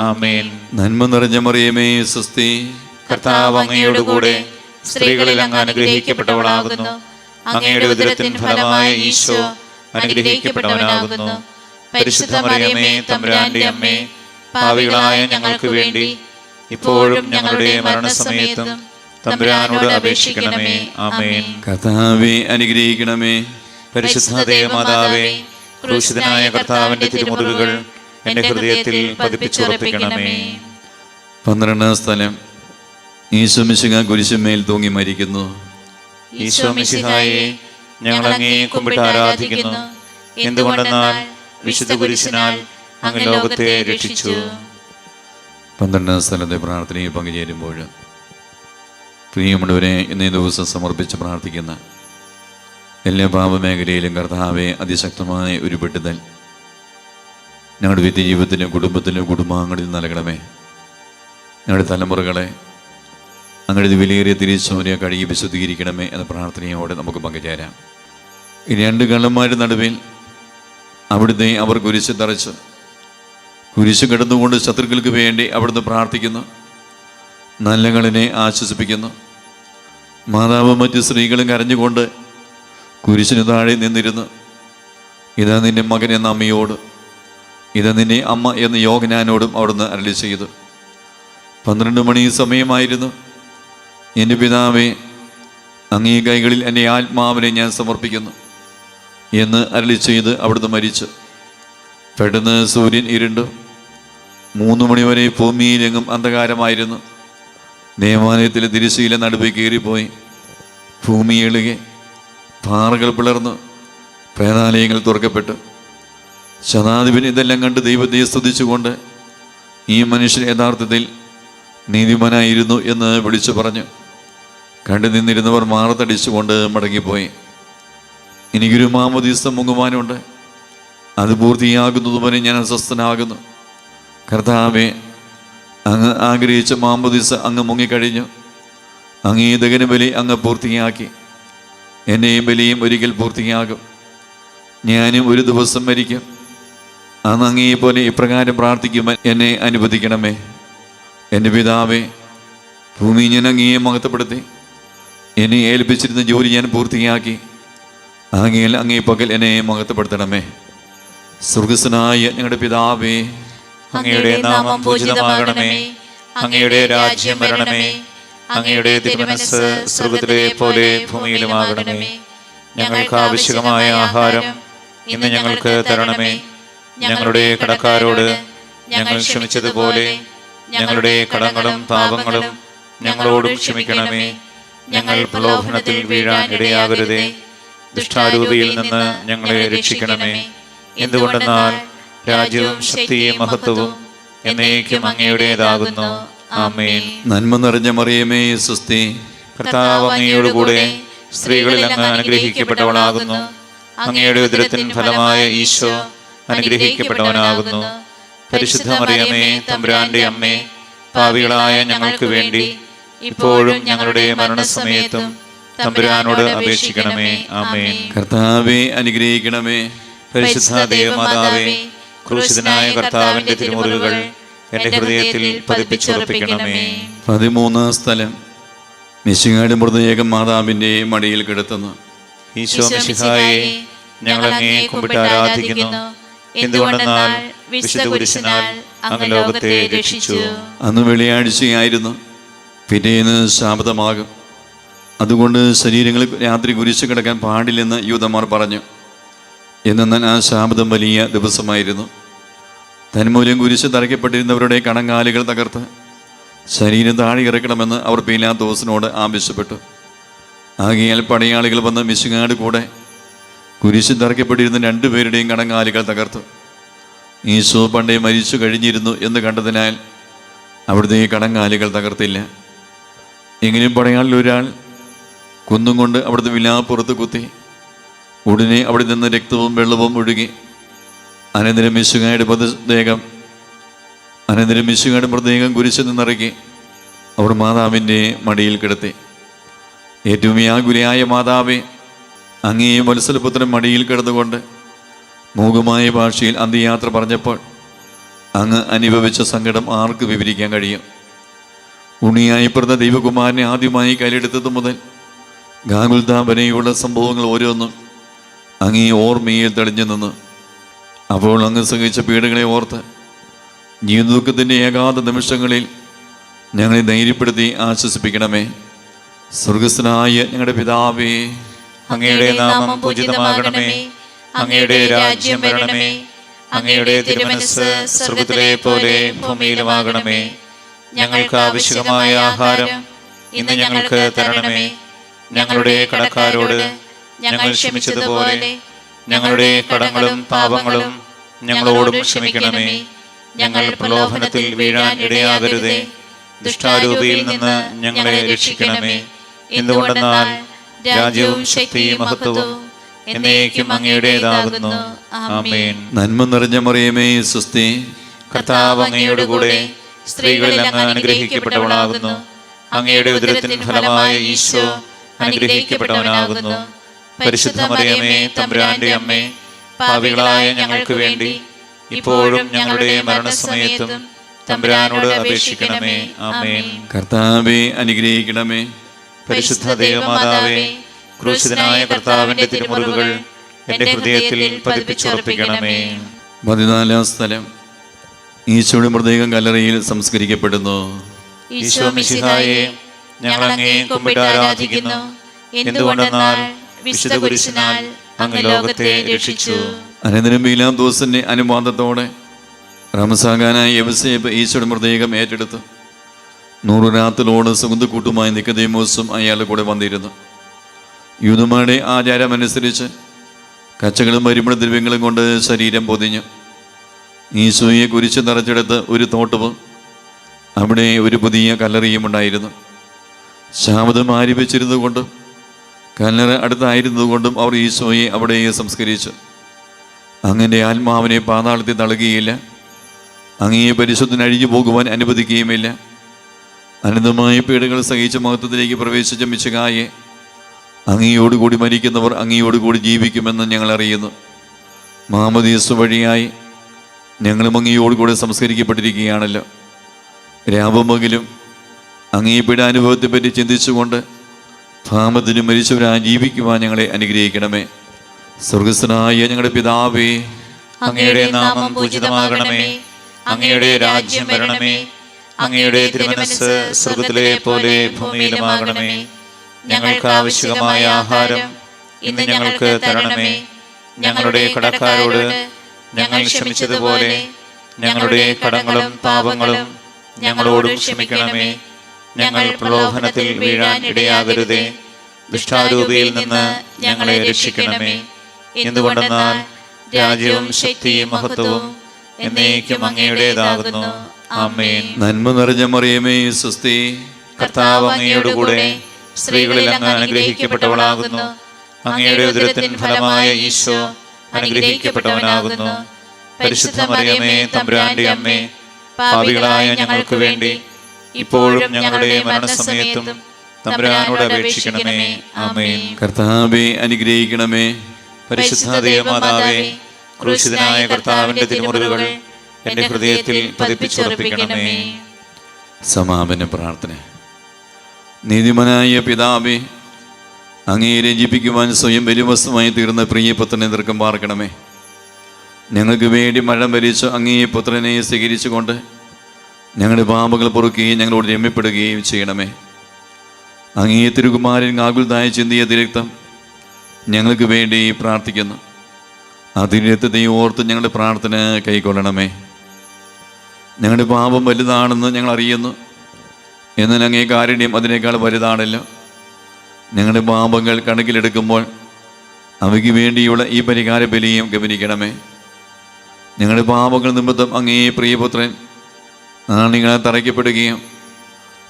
ആമേൻ. നന്മ നിറഞ്ഞ മറിയമേ സ്വസ്തി, കർത്താവ് അങ്ങയോട് കൂടെ സ്ത്രീകളിൽ അങ്ങ് അനുഗ്രഹിക്കപ്പെട്ടവളാകുന്നു. അങ്ങയുടെ ഉദരത്തിൻ ഫലമായ ഈശോ അനുഗ്രഹിക്കപ്പെട്ടവനാകുന്നു. പരിശുദ്ധ മറിയമേ, തമ്പുരാന്റെ അമ്മേ, പാപികളായ ഞങ്ങൾക്ക് വേണ്ടി ഇപ്പോഴും ഞങ്ങളുടെ മരണസമയത്തും തമ്പുരാനോട് അപേക്ഷിക്കണമേ. ആമേൻ. കർത്താവേ അനുഗ്രഹിക്കണമേ. പരിശുദ്ധ ദൈവമാതാവേ, ക്രൂശിതനായ കർത്താവിന്റെ തിരുമുറിവുകൾ എന്റെ ഹൃദയത്തിൽ പതിപ്പിച്ചുറപ്പിക്കണമേ. 12 സ്ഥലം. ഈശോ മിശിഹാ കുരിശുമേൽ തൂങ്ങി മരിക്കുന്നു. ഈശോ മിശിഹായെ, ഞങ്ങൾ അങ്ങയെ കുമ്പിട്ട് ആരാധിക്കുന്നു. എന്തുകൊണ്ടെന്നാൽ വിശുദ്ധ കുരിശിനാൽ അങ്ങ് ലോകത്തെ രക്ഷിച്ചു. 12 സ്ഥലത്തെ പ്രാർത്ഥനയിൽ പങ്കുചേരുമ്പോൾ പ്രിയമുള്ളവരെ, ഇന്നേ ദിവസം സമർപ്പിച്ച് പ്രാർത്ഥിക്കുന്ന എല്ലാ പാപമേഖലയിലും കർത്താവെ അതിശക്തമായ ഒരു വിടുതൽ ഞങ്ങളുടെ വ്യക്തിജീവിതത്തിലും കുടുംബത്തിലും കുടുംബാംഗങ്ങളിൽ നൽകണമേ. ഞങ്ങളുടെ തലമുറകളെ അങ്ങയുടെ വിലയേറിയ തിരിച്ചോനെ കഴുകി വിശുദ്ധീകരിക്കണമേ എന്ന പ്രാർത്ഥനയോടെ നമുക്ക് പങ്കുചേരാം. ഈ 2 കള്ളന്മാരുടെ നടുവിൽ അവിടുത്തെ അവർ കുരിശ് തറച്ച് കുരിശ് കിടന്നുകൊണ്ട് ശത്രുക്കൾക്ക് വേണ്ടി അവിടുന്ന് പ്രാർത്ഥിക്കുന്നു. നല്ല കളിനെ ആശ്വസിപ്പിക്കുന്നു. മാതാവും മറ്റ് സ്ത്രീകളും കരഞ്ഞുകൊണ്ട് കുരിശിന് താഴെ നിന്നിരുന്നു. ഇതാ നിന്റെ മകൻ എന്ന അമ്മയോട് ഇത് നിന്നെ അമ്മ എന്ന് യോഹന്നാനോടും അവിടുന്ന് അരുളി ചെയ്തു. 12 മണി സമയമായിരുന്നു. എൻ്റെ പിതാവേ, അങ്ങേ കൈകളിൽ എൻ്റെ ആത്മാവിനെ ഞാൻ സമർപ്പിക്കുന്നു എന്ന് അരുളി ചെയ്ത് അവിടുന്ന് മരിച്ചു. പെട്ടെന്ന് സൂര്യൻ ഇരുണ്ടു. 3 മണിവരെ ഭൂമിയിലെങ്ങും അന്ധകാരമായിരുന്നു. ദേവാലയത്തിലെ തിരശ്ശീല നടുവേ കീറിപ്പോയി. ഭൂമി ഇളുകി, പാറകൾ പിളർന്നു, പ്രേതാലയങ്ങൾ തുറക്കപ്പെട്ടു. ശതാധിപൻ ഇതെല്ലാം കണ്ട് ദൈവത്തെ സ്തുതിച്ചുകൊണ്ട് ഈ മനുഷ്യൻ യഥാർത്ഥത്തിൽ നീതിമാനായിരുന്നു എന്ന് വിളിച്ചു പറഞ്ഞു. കണ്ടു നിന്നിരുന്നവർ മാറത്തടിച്ചുകൊണ്ട് മടങ്ങിപ്പോയി. എനിക്കൊരു മാമോദീസ മുങ്ങുവാനുണ്ട്, അത് പൂർത്തിയാകുന്നതുവരെ ഞാൻ അസ്വസ്ഥനാകുന്നു. കർത്താവേ, അങ്ങ് ആഗ്രഹിച്ച മാമോദീസ അങ്ങ് മുങ്ങിക്കഴിഞ്ഞു. അങ്ങേ ദഹനബലി അങ്ങ് പൂർത്തിയാക്കി. എന്നെയും ബലിയും ഒരിക്കൽ പൂർത്തിയാകും. ഞാനും ഒരു ദിവസം മരിക്കും. അന്ന് അങ്ങേപോലെ ഇപ്രകാരം പ്രാർത്ഥിക്കുവാൻ എന്നെ അനുവദിക്കണമേ. എൻ്റെ പിതാവേ, ഭൂമി ഞാൻ അങ്ങയെ മഹത്വപ്പെടുത്തി. എന്നെ ഏൽപ്പിച്ചിരുന്ന ജോലി ഞാൻ പൂർത്തിയാക്കി. ആകയാൽ അങ്ങേ പകൽ എന്നെ മഹത്വപ്പെടുത്തണമേ. സ്വർഗസ്വനായ ഞങ്ങളുടെ പിതാവേ, അങ്ങയുടെ നാമം പൂജിതമാകണമേ. അങ്ങയുടെ രാജ്യം വരണമേ. അങ്ങയുടെ തിരുമനസ്സ് സ്വർഗ്ഗത്തിലെ പോലെ ഭൂമിയിലുമാകണമേ. ഞങ്ങൾക്ക് ആവശ്യമായ ആഹാരം ഇന്ന് ഞങ്ങൾക്ക് തരണമേ. ഞങ്ങളുടെ കടക്കാരോട് ഞങ്ങൾ ക്ഷമിച്ചതുപോലെ ഞങ്ങളുടെ കടങ്ങളും പാപങ്ങളും ഞങ്ങളോടും ക്ഷമിക്കണമേ. ഞങ്ങൾ പ്രലോഭനത്തിൽ വീഴാൻ ഇടയാകരുതേ. ദുഷ്ടാരൂപിയിൽ നിന്ന് ഞങ്ങളെ രക്ഷിക്കണമേ. എന്തുകൊണ്ടെന്നാൽ രാജ്യവും ശക്തിയും മഹത്വവും എന്നേക്കും അങ്ങയുടേതാകുന്നു. ആമേൻ. നന്മ നിറഞ്ഞ മറിയമേ, സ്വസ്തി. കർത്താവ് അങ്ങയോടുകൂടെ സ്ത്രീകളിൽ അങ്ങ് അനുഗ്രഹിക്കപ്പെട്ടവളാകുന്നു. അങ്ങയുടെ ഉദരത്തിൻ ഫലമായ ഈശോ അനുഗ്രഹിക്കപ്പെട്ടവനാകുന്നു. പരിശുദ്ധ മറിയമേ, തമ്പുരാന്റെ അമ്മേ, പാപികളായ ഞങ്ങൾക്ക് വേണ്ടി ഇപ്പോഴും ഞങ്ങളുടെ മരണസമയത്തും തമ്പുരാനോട് അപേക്ഷിക്കണമേ. ആമേൻ. കർത്താവേ, അനുഗ്രഹിക്കണമേ. പരിശുദ്ധ ദേവമാതാവേ, ക്രൂശിതനായ കർത്താവിന്റെ തിരുമുറിവുകൾ എന്റെ ഹൃദയത്തിൽ പതിപ്പിച്ചുറപ്പിക്കണമേ. 13 സ്ഥലം. മിശിഹായുടെ മൃതദേഹം മാതാവിൻ്റെ മടിയിൽ കിടത്തുന്നു. ഈശോ മിശിഹായെ, ഞങ്ങൾ അങ്ങേ കുമ്പിട്ട് ആരാധിക്കുന്നു. എന്തുകൊണ്ടെന്നാൽ വിശുദ്ധ കുരിശിനാൽ അങ്ങ് ലോകത്തെ രക്ഷിച്ചു. അന്ന് വെള്ളിയാഴ്ചയായിരുന്നു. പിറ്റേന്ന് ശാബതമാകും. അതുകൊണ്ട് ശരീരങ്ങളിൽ രാത്രി കുരിശ് കിടക്കാൻ പാടില്ലെന്ന് യൂദന്മാർ പറഞ്ഞു. എന്നാൽ ആ ശാബതം വലിയ ദിവസമായിരുന്നു. തന്മൂലം കുരിശ് തറയ്ക്കപ്പെട്ടിരുന്നവരുടെ കണങ്കാലുകൾ തകർത്ത് ശരീരം താഴെ ഇറക്കണമെന്ന് അവർ പീലാത്തോസിനോട് ആവശ്യപ്പെട്ടു. ആകയാൽ പടയാളികൾ വന്ന് മിശിഹായുടെ കൂടെ കുരിശ് തറയ്ക്കപ്പെട്ടിരുന്ന 2 പേരുടെയും കണങ്കാലുകൾ തകർത്തു. ഈശോ പണ്ടേ മരിച്ചു കഴിഞ്ഞിരുന്നു എന്ന് കണ്ടതിനാൽ അവിടുത്തെ കണങ്കാലുകൾ തകർത്തില്ല. എങ്കിലും പടയാളിൽ ഒരാൾ കുന്നും കൊണ്ട് അവിടുത്തെ വിലാപ്പുറത്ത് കുത്തി. ഉടനെ അവിടെ നിന്ന് രക്തവും വെള്ളവും ഒഴുകി. അനന്തരം മിശിഹായുടെ മൃതദേഹം കുരിശിൽ നിന്നിറക്കി അവർ മാതാവിൻ്റെ മടിയിൽ കിടത്തി. ഏറ്റവും വ്യാകുലയായ മാതാവേ, അങ്ങേ വത്സലപുത്രൻ മടിയിൽ കിടന്നുകൊണ്ട് മൂകമായ ഭാഷയിൽ അന്ത്യയാത്ര പറഞ്ഞപ്പോൾ അങ്ങ് അനുഭവിച്ച സങ്കടം ആർക്ക് വിവരിക്കാൻ കഴിയും? ഉണ്ണിയായി പിറന്ന ദൈവകുമാരനെ ആദ്യമായി കയ്യിലെടുത്തത് മുതൽ ഗാഗുൽത്താ വരെയുള്ള സംഭവങ്ങൾ ഓരോന്നും അങ്ങേ ഓർമ്മയിൽ തെളിഞ്ഞു നിന്ന്. അപ്പോൾ അങ്ങ് സഹിച്ച പീഡകളെ ഓർത്ത് ജീവദുഃഖത്തിൻ്റെ ഏകാന്ത നിമിഷങ്ങളിൽ ഞങ്ങളെ ധൈര്യപ്പെടുത്തി ആശ്വസിപ്പിക്കണമേ. സ്വർഗസ്ഥനായ ഞങ്ങളുടെ പിതാവേ, അങ്ങയുടെ നാമം പൂജിതമാകണമേ. അങ്ങയുടെ രാജ്യം വരണമേ. അങ്ങയുടെ തിരുമനസ്സ് സ്വർഗ്ഗത്തിലെ പോലെ ഭൂമിയിലുമാകണമേ. ഞങ്ങൾക്ക് ആവശ്യമായ ആഹാരം ഇന്ന് ഞങ്ങൾക്ക് തരണമേ. ഞങ്ങളുടെ കടക്കാരോട് ഞങ്ങൾ ക്ഷമിച്ചതുപോലെ ഞങ്ങളുടെ കടങ്ങളും പാപങ്ങളും ഞങ്ങളോടും ക്ഷമിക്കണമേ. ഞങ്ങൾ പ്രലോഭനത്തിൽ വീഴാൻ ഇടയാകരുതേ. ദുഷ്ടാരൂപിയിൽ നിന്ന് ഞങ്ങളെ രക്ഷിക്കണമേ. എന്തുകൊണ്ടെന്നാൽ രാജ്യവും ശക്തിയും മഹത്വവും എന്നേക്കും അങ്ങയുടേതാകുന്നു. ആമേൻ. നന്മ നിറഞ്ഞ മറിയമേ, സ്വസ്തി. കർത്താവ് അങ്ങയോടുകൂടെ സ്ത്രീകളിൽ അങ്ങ് അനുഗ്രഹിക്കപ്പെട്ടവളാകുന്നു. അങ്ങയുടെ ഉദരത്തിൻ ഫലമായ ഈശോ അനുഗ്രഹിക്കപ്പെട്ടവനാകുന്നു. പരിശുദ്ധ മറിയമേ, തമ്പുരാന്റെ അമ്മേ, പാപികളായ ഞങ്ങൾക്ക് വേണ്ടി ഇപ്പോഴും ഞങ്ങളുടെ മരണസമയത്തും തമ്പുരാനോട് അപേക്ഷിക്കണമേ. ആമേൻ. കർത്താവേ, അനുഗ്രഹിക്കണമേ. പരിശുദ്ധ ദേവമാതാവേ, ക്രൂശിതനായ കർത്താവിന്റെ തിരുമുറിവുകൾ എന്റെ ഹൃദയത്തിൽ പതിപ്പിച്ചുറപ്പിക്കണമേ. 14-ാം സ്ഥലം, ഈശോയുടെ മൃതദേഹം കല്ലറയിൽ സംസ്കരിക്കപ്പെടുന്നു. ഈശോ മിശിഹായെ, ഞങ്ങൾ അങ്ങേ കുമ്പിട്ട് ആരാധിക്കുന്നു. എന്തുകൊണ്ടെന്നാൽ വിശുദ്ധ കുരിശിനാൽ അങ്ങ് ലോകത്തെ രക്ഷിച്ചു. അനന്തരം പീലാത്തോസിന്റെ അനുവാദത്തോടെ റംസാഖാനായ യവസേപ്പ് ഈശോയുടെ മൃതദേഹം ഏറ്റെടുത്തു. 100 രാത്രിലോട് സുഗന്ധക്കൂട്ടുമായി നിക്കോദെമോസും അയാളുടെ കൂടെ വന്നിരുന്നു. യൂദന്മാരുടെ ആചാരമനുസരിച്ച് കച്ചകളും പരിമള ദ്രവ്യങ്ങളും കൊണ്ട് ശരീരം പൊതിഞ്ഞു. ഈശോയെ കുരിശ് നിറച്ചെടുത്ത് ഒരു തോട്ടവും അവിടെ ഒരു പുതിയ കല്ലറയും ഉണ്ടായിരുന്നു. ശാബതം ആരംഭിച്ചിരുന്നതുകൊണ്ടും കല്ലറ അടുത്തായിരുന്നതുകൊണ്ടും അവർ ഈശോയെ അവിടെ സംസ്കരിച്ചു. അങ്ങനെ ആത്മാവിനെ പാതാളത്തിൽ തള്ളുകയില്ല, അങ്ങയെ പരിശുദ്ധന് അഴിഞ്ഞു പോകുവാൻ അനുവദിക്കുകയുമില്ല. അനന്തമായ പീഡകൾ സഹിച്ച മഹത്വത്തിലേക്ക് പ്രവേശിച്ച മിശിഹായെ, അങ്ങയോടുകൂടി മരിക്കുന്നവർ അങ്ങയോടുകൂടി ജീവിക്കുമെന്ന് ഞങ്ങൾ അറിയുന്നു. മാമോദീസ വഴിയായി ഞങ്ങളും അങ്ങയോടുകൂടി സംസ്കരിക്കപ്പെട്ടിരിക്കുകയാണല്ലോ. രാപമകിലും അങ്ങേ പീഡാനുഭവത്തെപ്പറ്റി ചിന്തിച്ചുകൊണ്ട് ഭാമത്തിനും മരിച്ചവരായി ജീവിക്കുവാൻ ഞങ്ങളെ അനുഗ്രഹിക്കണമേ. സ്വർഗസ്ഥനായ ഞങ്ങളുടെ പിതാവേ, അങ്ങയുടെ നാമം പൂജിതമാകണമേ. അങ്ങയുടെ രാജ്യം വരണമേ. അങ്ങയുടെ തിരുമനസ്സ് സ്വർഗ്ഗത്തിലെ പോലെ ഭൂമിയിലുമാകണമേ. ഞങ്ങൾക്ക് ആവശ്യമായ ആഹാരം ഇന്ന് ഞങ്ങൾക്ക് തരണമേ. ഞങ്ങളുടെ കടക്കാരോട് ഞങ്ങൾ ക്ഷമിച്ചതുപോലെ ഞങ്ങളുടെ കടങ്ങളും പാപങ്ങളും ഞങ്ങളോടും ക്ഷമിക്കണമേ. ഞങ്ങൾ പ്രലോഭനത്തിൽ വീഴാൻ ഇടയാകരുതേ. ദുഷ്ടാരൂപിയിൽ നിന്ന് ഞങ്ങളെ രക്ഷിക്കണമേ. എന്തുകൊണ്ടെന്നാൽ രാജ്യവും ശക്തിയും മഹത്വവും എന്നേക്കും അങ്ങയുടേതാകുന്നു. ആമേൻ. നന്മ നിറഞ്ഞ മറിയമേ, സ്വസ്തി, കർത്താവ് അങ്ങയോടുകൂടെ സ്ത്രീകളിൽ അങ്ങ് അനുഗ്രഹിക്കപ്പെട്ടവളാകുന്നു. അങ്ങയുടെ ഉദരത്തിൻ ഫലമായ ഈശോ അനുഗ്രഹിക്കപ്പെട്ടവനാകുന്നു. പരിശുദ്ധ മറിയമേ, തമ്പുരാന്റെ അമ്മേ, പാപികളായ ഞങ്ങൾക്ക് വേണ്ടി ഇപ്പോഴും ഞങ്ങളുടെ മരണസമയത്തും തമ്പുരാനോട് അപേക്ഷിക്കണമേ. ആമേൻ. കർത്താവേ അനുഗ്രഹിക്കണമേ. പരിശുദ്ധ ദേവമാതാവേ, ക്രൂശിതനായ കർത്താവിന്റെ തിരുമുറിവുകൾ എന്റെ ഹൃദയത്തിൽ പതിപ്പിച്ചുറപ്പിക്കണമേ. സമാപന പ്രാർത്ഥന. നീതിമാനായ പിതാവേ, അങ്ങയെ രഞ്ജിപ്പിക്കുവാൻ സ്വയം ബലിവസ്തുമായി തീർന്ന പ്രിയപുത്രനെ ദീർഘം പാർക്കണമേ. ഞങ്ങൾക്ക് വേണ്ടി മഴം ഭരിച്ചു അങ്ങയെ പുത്രനെ സ്വീകരിച്ചുകൊണ്ട് ഞങ്ങളുടെ പാപങ്ങൾ പൊറുക്കുകയും ഞങ്ങളോട് രമ്യപ്പെടുകയും ചെയ്യണമേ. അങ്ങയെ തിരുകുമാരൻ ആകുലതായ ചിന്തിയ തിരക്തം ഞങ്ങൾക്ക് വേണ്ടി പ്രാർത്ഥിക്കുന്നു. അതിരക്തത്തെ ഓർത്ത് ഞങ്ങളുടെ പ്രാർത്ഥന കൈക്കൊള്ളണമേ. ഞങ്ങളുടെ പാപം വലുതാണെന്ന് ഞങ്ങൾ അറിയുന്നു, എന്നാൽ അങ്ങേ കാരുണ്യം അതിനേക്കാൾ വലുതാണല്ലോ. ഞങ്ങളുടെ പാപങ്ങൾ കണക്കിലെടുക്കുമ്പോൾ അവയ്ക്ക് വേണ്ടിയുള്ള ഈ പരിഹാര ബലിയും ഗമനിക്കണമേ. ഞങ്ങളുടെ പാപങ്ങൾ നിമിത്തം അങ്ങേ പ്രിയപുത്രൻ ആണികളാൽ തറയ്ക്കപ്പെടുകയും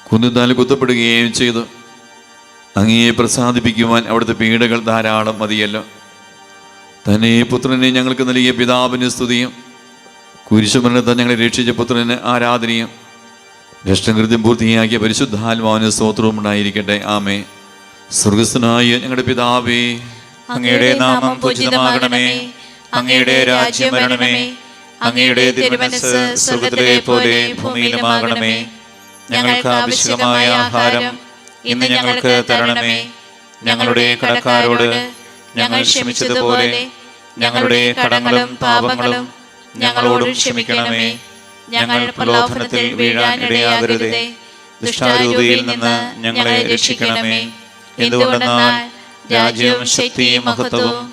കുന്നുതാൽ കുത്തപ്പെടുകയും ചെയ്തു. അങ്ങയെ പ്രസാദിപ്പിക്കുവാൻ അവിടുത്തെ പീഡകൾ ധാരാളം മതിയല്ലോ. തന്നെ പുത്രനെ ഞങ്ങൾക്ക് നൽകിയ പിതാവിന് സ്തുതിയും കുരിശുമരണത്താൽ ഞങ്ങളെ രക്ഷിച്ച പുത്രന് ആരാധനയും രക്ഷകൃത്യം പൂർത്തിയാക്കിയ പരിശുദ്ധാത്മാവിന് സ്തോത്രവും ഉണ്ടായിരിക്കട്ടെ. ആമേ. സ്വർഗസ്ഥനായ ഞങ്ങളുടെ പിതാവേ, അങ്ങയുടെ നാമം പൂജിതമാകണമേ. അങ്ങയുടെ രാജ്യം വരണമേ. അങ്ങയുടെ തിരുമനസ്സ് സ്വർഗ്ഗത്തിലെ പോലെ ഭൂമിയിലുമാകണമേ. ഞങ്ങൾക്ക് ആവശ്യമായ ആഹാരം ഇന്ന് ഞങ്ങൾക്ക് തരണമേ. ഞങ്ങളുടെ കടക്കാരോട് ഞങ്ങൾ ക്ഷമിച്ചതുപോലെ ഞങ്ങളുടെ കടങ്ങളും പാപങ്ങളും ഞങ്ങളോടും ക്ഷമിക്കണമേ. ഞങ്ങൾ പ്രലോഭനത്തിൽ വീഴാൻ ഇടയാകരുതേ. ദുഷ്ടാരൂപിയിൽ നിന്ന് ഞങ്ങളെ രക്ഷിക്കണമേ. എന്തുകൊണ്ടെന്നാൽ രാജ്യവും ശക്തിയും മഹത്വവും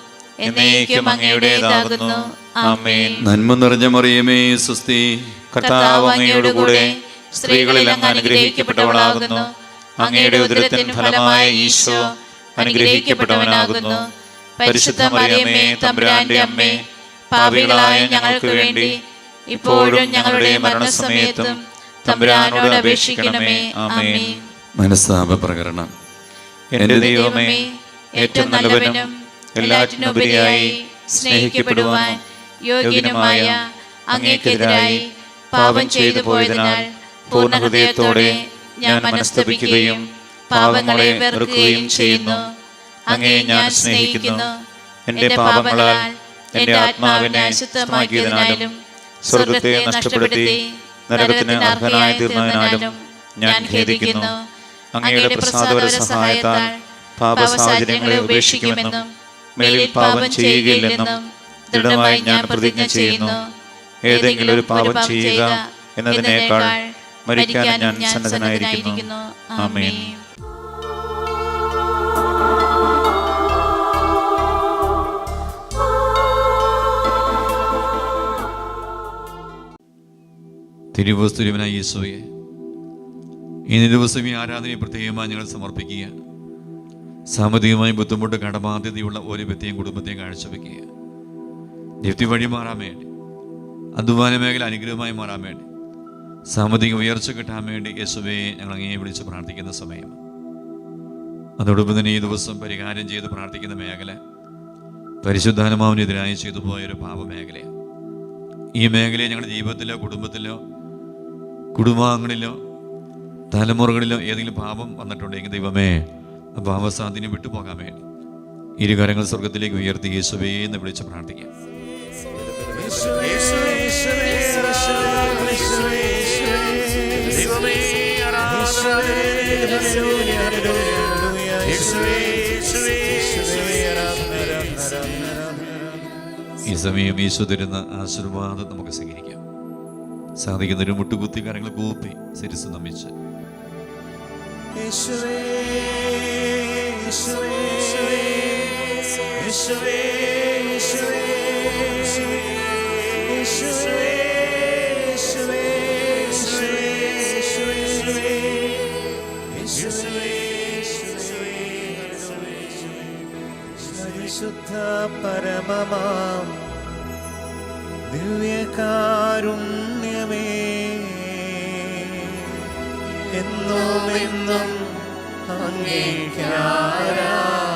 എന്നേക്കും അങ്ങയുടേതാകുന്നു. ആമേൻ. നന്മ നിറഞ്ഞ മറിയമേ, സ്വസ്തി, കർത്താവ് അങ്ങയോടുകൂടെ സ്ത്രീകളിൽ അങ്ങ് അനുഗ്രഹിക്കപ്പെട്ടവളാകുന്നു. അങ്ങയുടെ ഉദരത്തിൻ ഫലമായ ഈശോ അനുഗ്രഹിക്കപ്പെട്ടവനാകുന്നു. പരിശുദ്ധ മറിയമേ, തമ്പുരാന്റെ അമ്മേ, പാപികളായ ഞങ്ങൾക്ക് വേണ്ടി ഇപ്പോഴും ഞങ്ങളുടെ മരണസമയത്തും തമ്പുരാനോട് അപേക്ഷിക്കണമേ. ആമേൻ. മനസ്താപ പ്രകരണം. എന്റെ ദൈവമേ, ഏറ്റവും നല്ലവനും എല്ലാറ്റിനുപരിയായി സ്നേഹിക്കപ്പെടുവാൻ യോഗ്യനുമായ അങ്ങേക്കെതിരായി പാപം ചെയ്തു പോയതിനാൽ പൂർണ്ണ ഹൃദയത്തോടെ ഞാൻ മനസ്തപിക്കുകയും പാപങ്ങളെ വെറുക്കുകയും ചെയ്യുന്നു. അങ്ങേ ഞാൻ സ്നേഹിക്കുന്നു. എന്റെ പാപങ്ങളാൽ എന്റെ ആത്മാവിനെ അശുദ്ധമാക്കിയതിനാലും സ്വർഗത്തെ നഷ്ടപ്പെടുത്തി നരകത്തിന് അർഹനായി തീർന്നതിനാലും ഞാൻ ഖേദിക്കുന്നു. അങ്ങയുടെ പ്രസാദപര സഹായത്താൽ പാപസാഹചര്യങ്ങളെ ഉപേക്ഷിക്കുമെന്നും മേലിൽ പാപം ചെയ്യുകയില്ലെന്നും ദൃഢമായി ഞാൻ പ്രതിജ്ഞ ചെയ്യുന്നു, ഏതെങ്കിലും ഒരു പാപം ചെയ്യുക എന്നതിനേക്കാൾ മരിക്കാൻ ഞാൻ സന്നദ്ധനായിരിക്കുന്നു. ആമേൻ. തിരുവസ്തുര്യവനായ യേശുവേ, ഇന്ന് ദിവസം ഈ ആരാധനയെ പ്രത്യേകമായി ഞങ്ങൾ സമർപ്പിക്കുക. സാമ്പത്തികമായി ബുദ്ധിമുട്ട് കടബാധ്യതയുള്ള ഒരു വ്യക്തിയും കുടുംബത്തെയും കാഴ്ചവെക്കുക. നിഫ്തി വഴി മാറാൻ വേണ്ടി, അധ്വാന മേഖല അനുഗ്രഹമായി മാറാൻ വേണ്ടി, സാമ്പത്തിക ഉയർച്ച കിട്ടാൻ വേണ്ടി യേശുവേ ഞങ്ങൾ അങ്ങേ വിളിച്ച് പ്രാർത്ഥിക്കുന്ന സമയം. അതോടൊപ്പം തന്നെ ഈ ദിവസം പരിഹാരം ചെയ്ത് പ്രാർത്ഥിക്കുന്ന മേഖല പരിശുദ്ധാത്മാവിനെതിരായി ചെയ്തു പോയൊരു പാപമേഖലയാണ്. ഈ മേഖലയെ ഞങ്ങളുടെ ജീവിതത്തിലോ കുടുംബത്തിലോ കുടുംബാംഗങ്ങളിലോ തലമുറകളിലോ ഏതെങ്കിലും പാപം വന്നിട്ടുണ്ടെങ്കിൽ ദൈവമേ, ആ പാപസാധ്യനെ വിട്ടുപോകാൻ വേണ്ടി ഇരുകരങ്ങൾ സ്വർഗത്തിലേക്ക് ഉയർത്തി യേശുവേ എന്ന് വിളിച്ച് പ്രാർത്ഥിക്കാം. ഈ സമയം യേശു തരുന്ന ആശീർവാദം നമുക്ക് സ്വീകരിക്കാം. സാധിക്കുന്നൊരു മുട്ടുകുത്തി കരങ്ങൾ കൂപ്പി ശിരസ്സ് നമിച്ച് പരിശുദ്ധ പരമമാം ദിവ്യകാരുണ്യമേ, എന്നും എന്നും അങ്ങേയ്ക്ക് ആരാധന.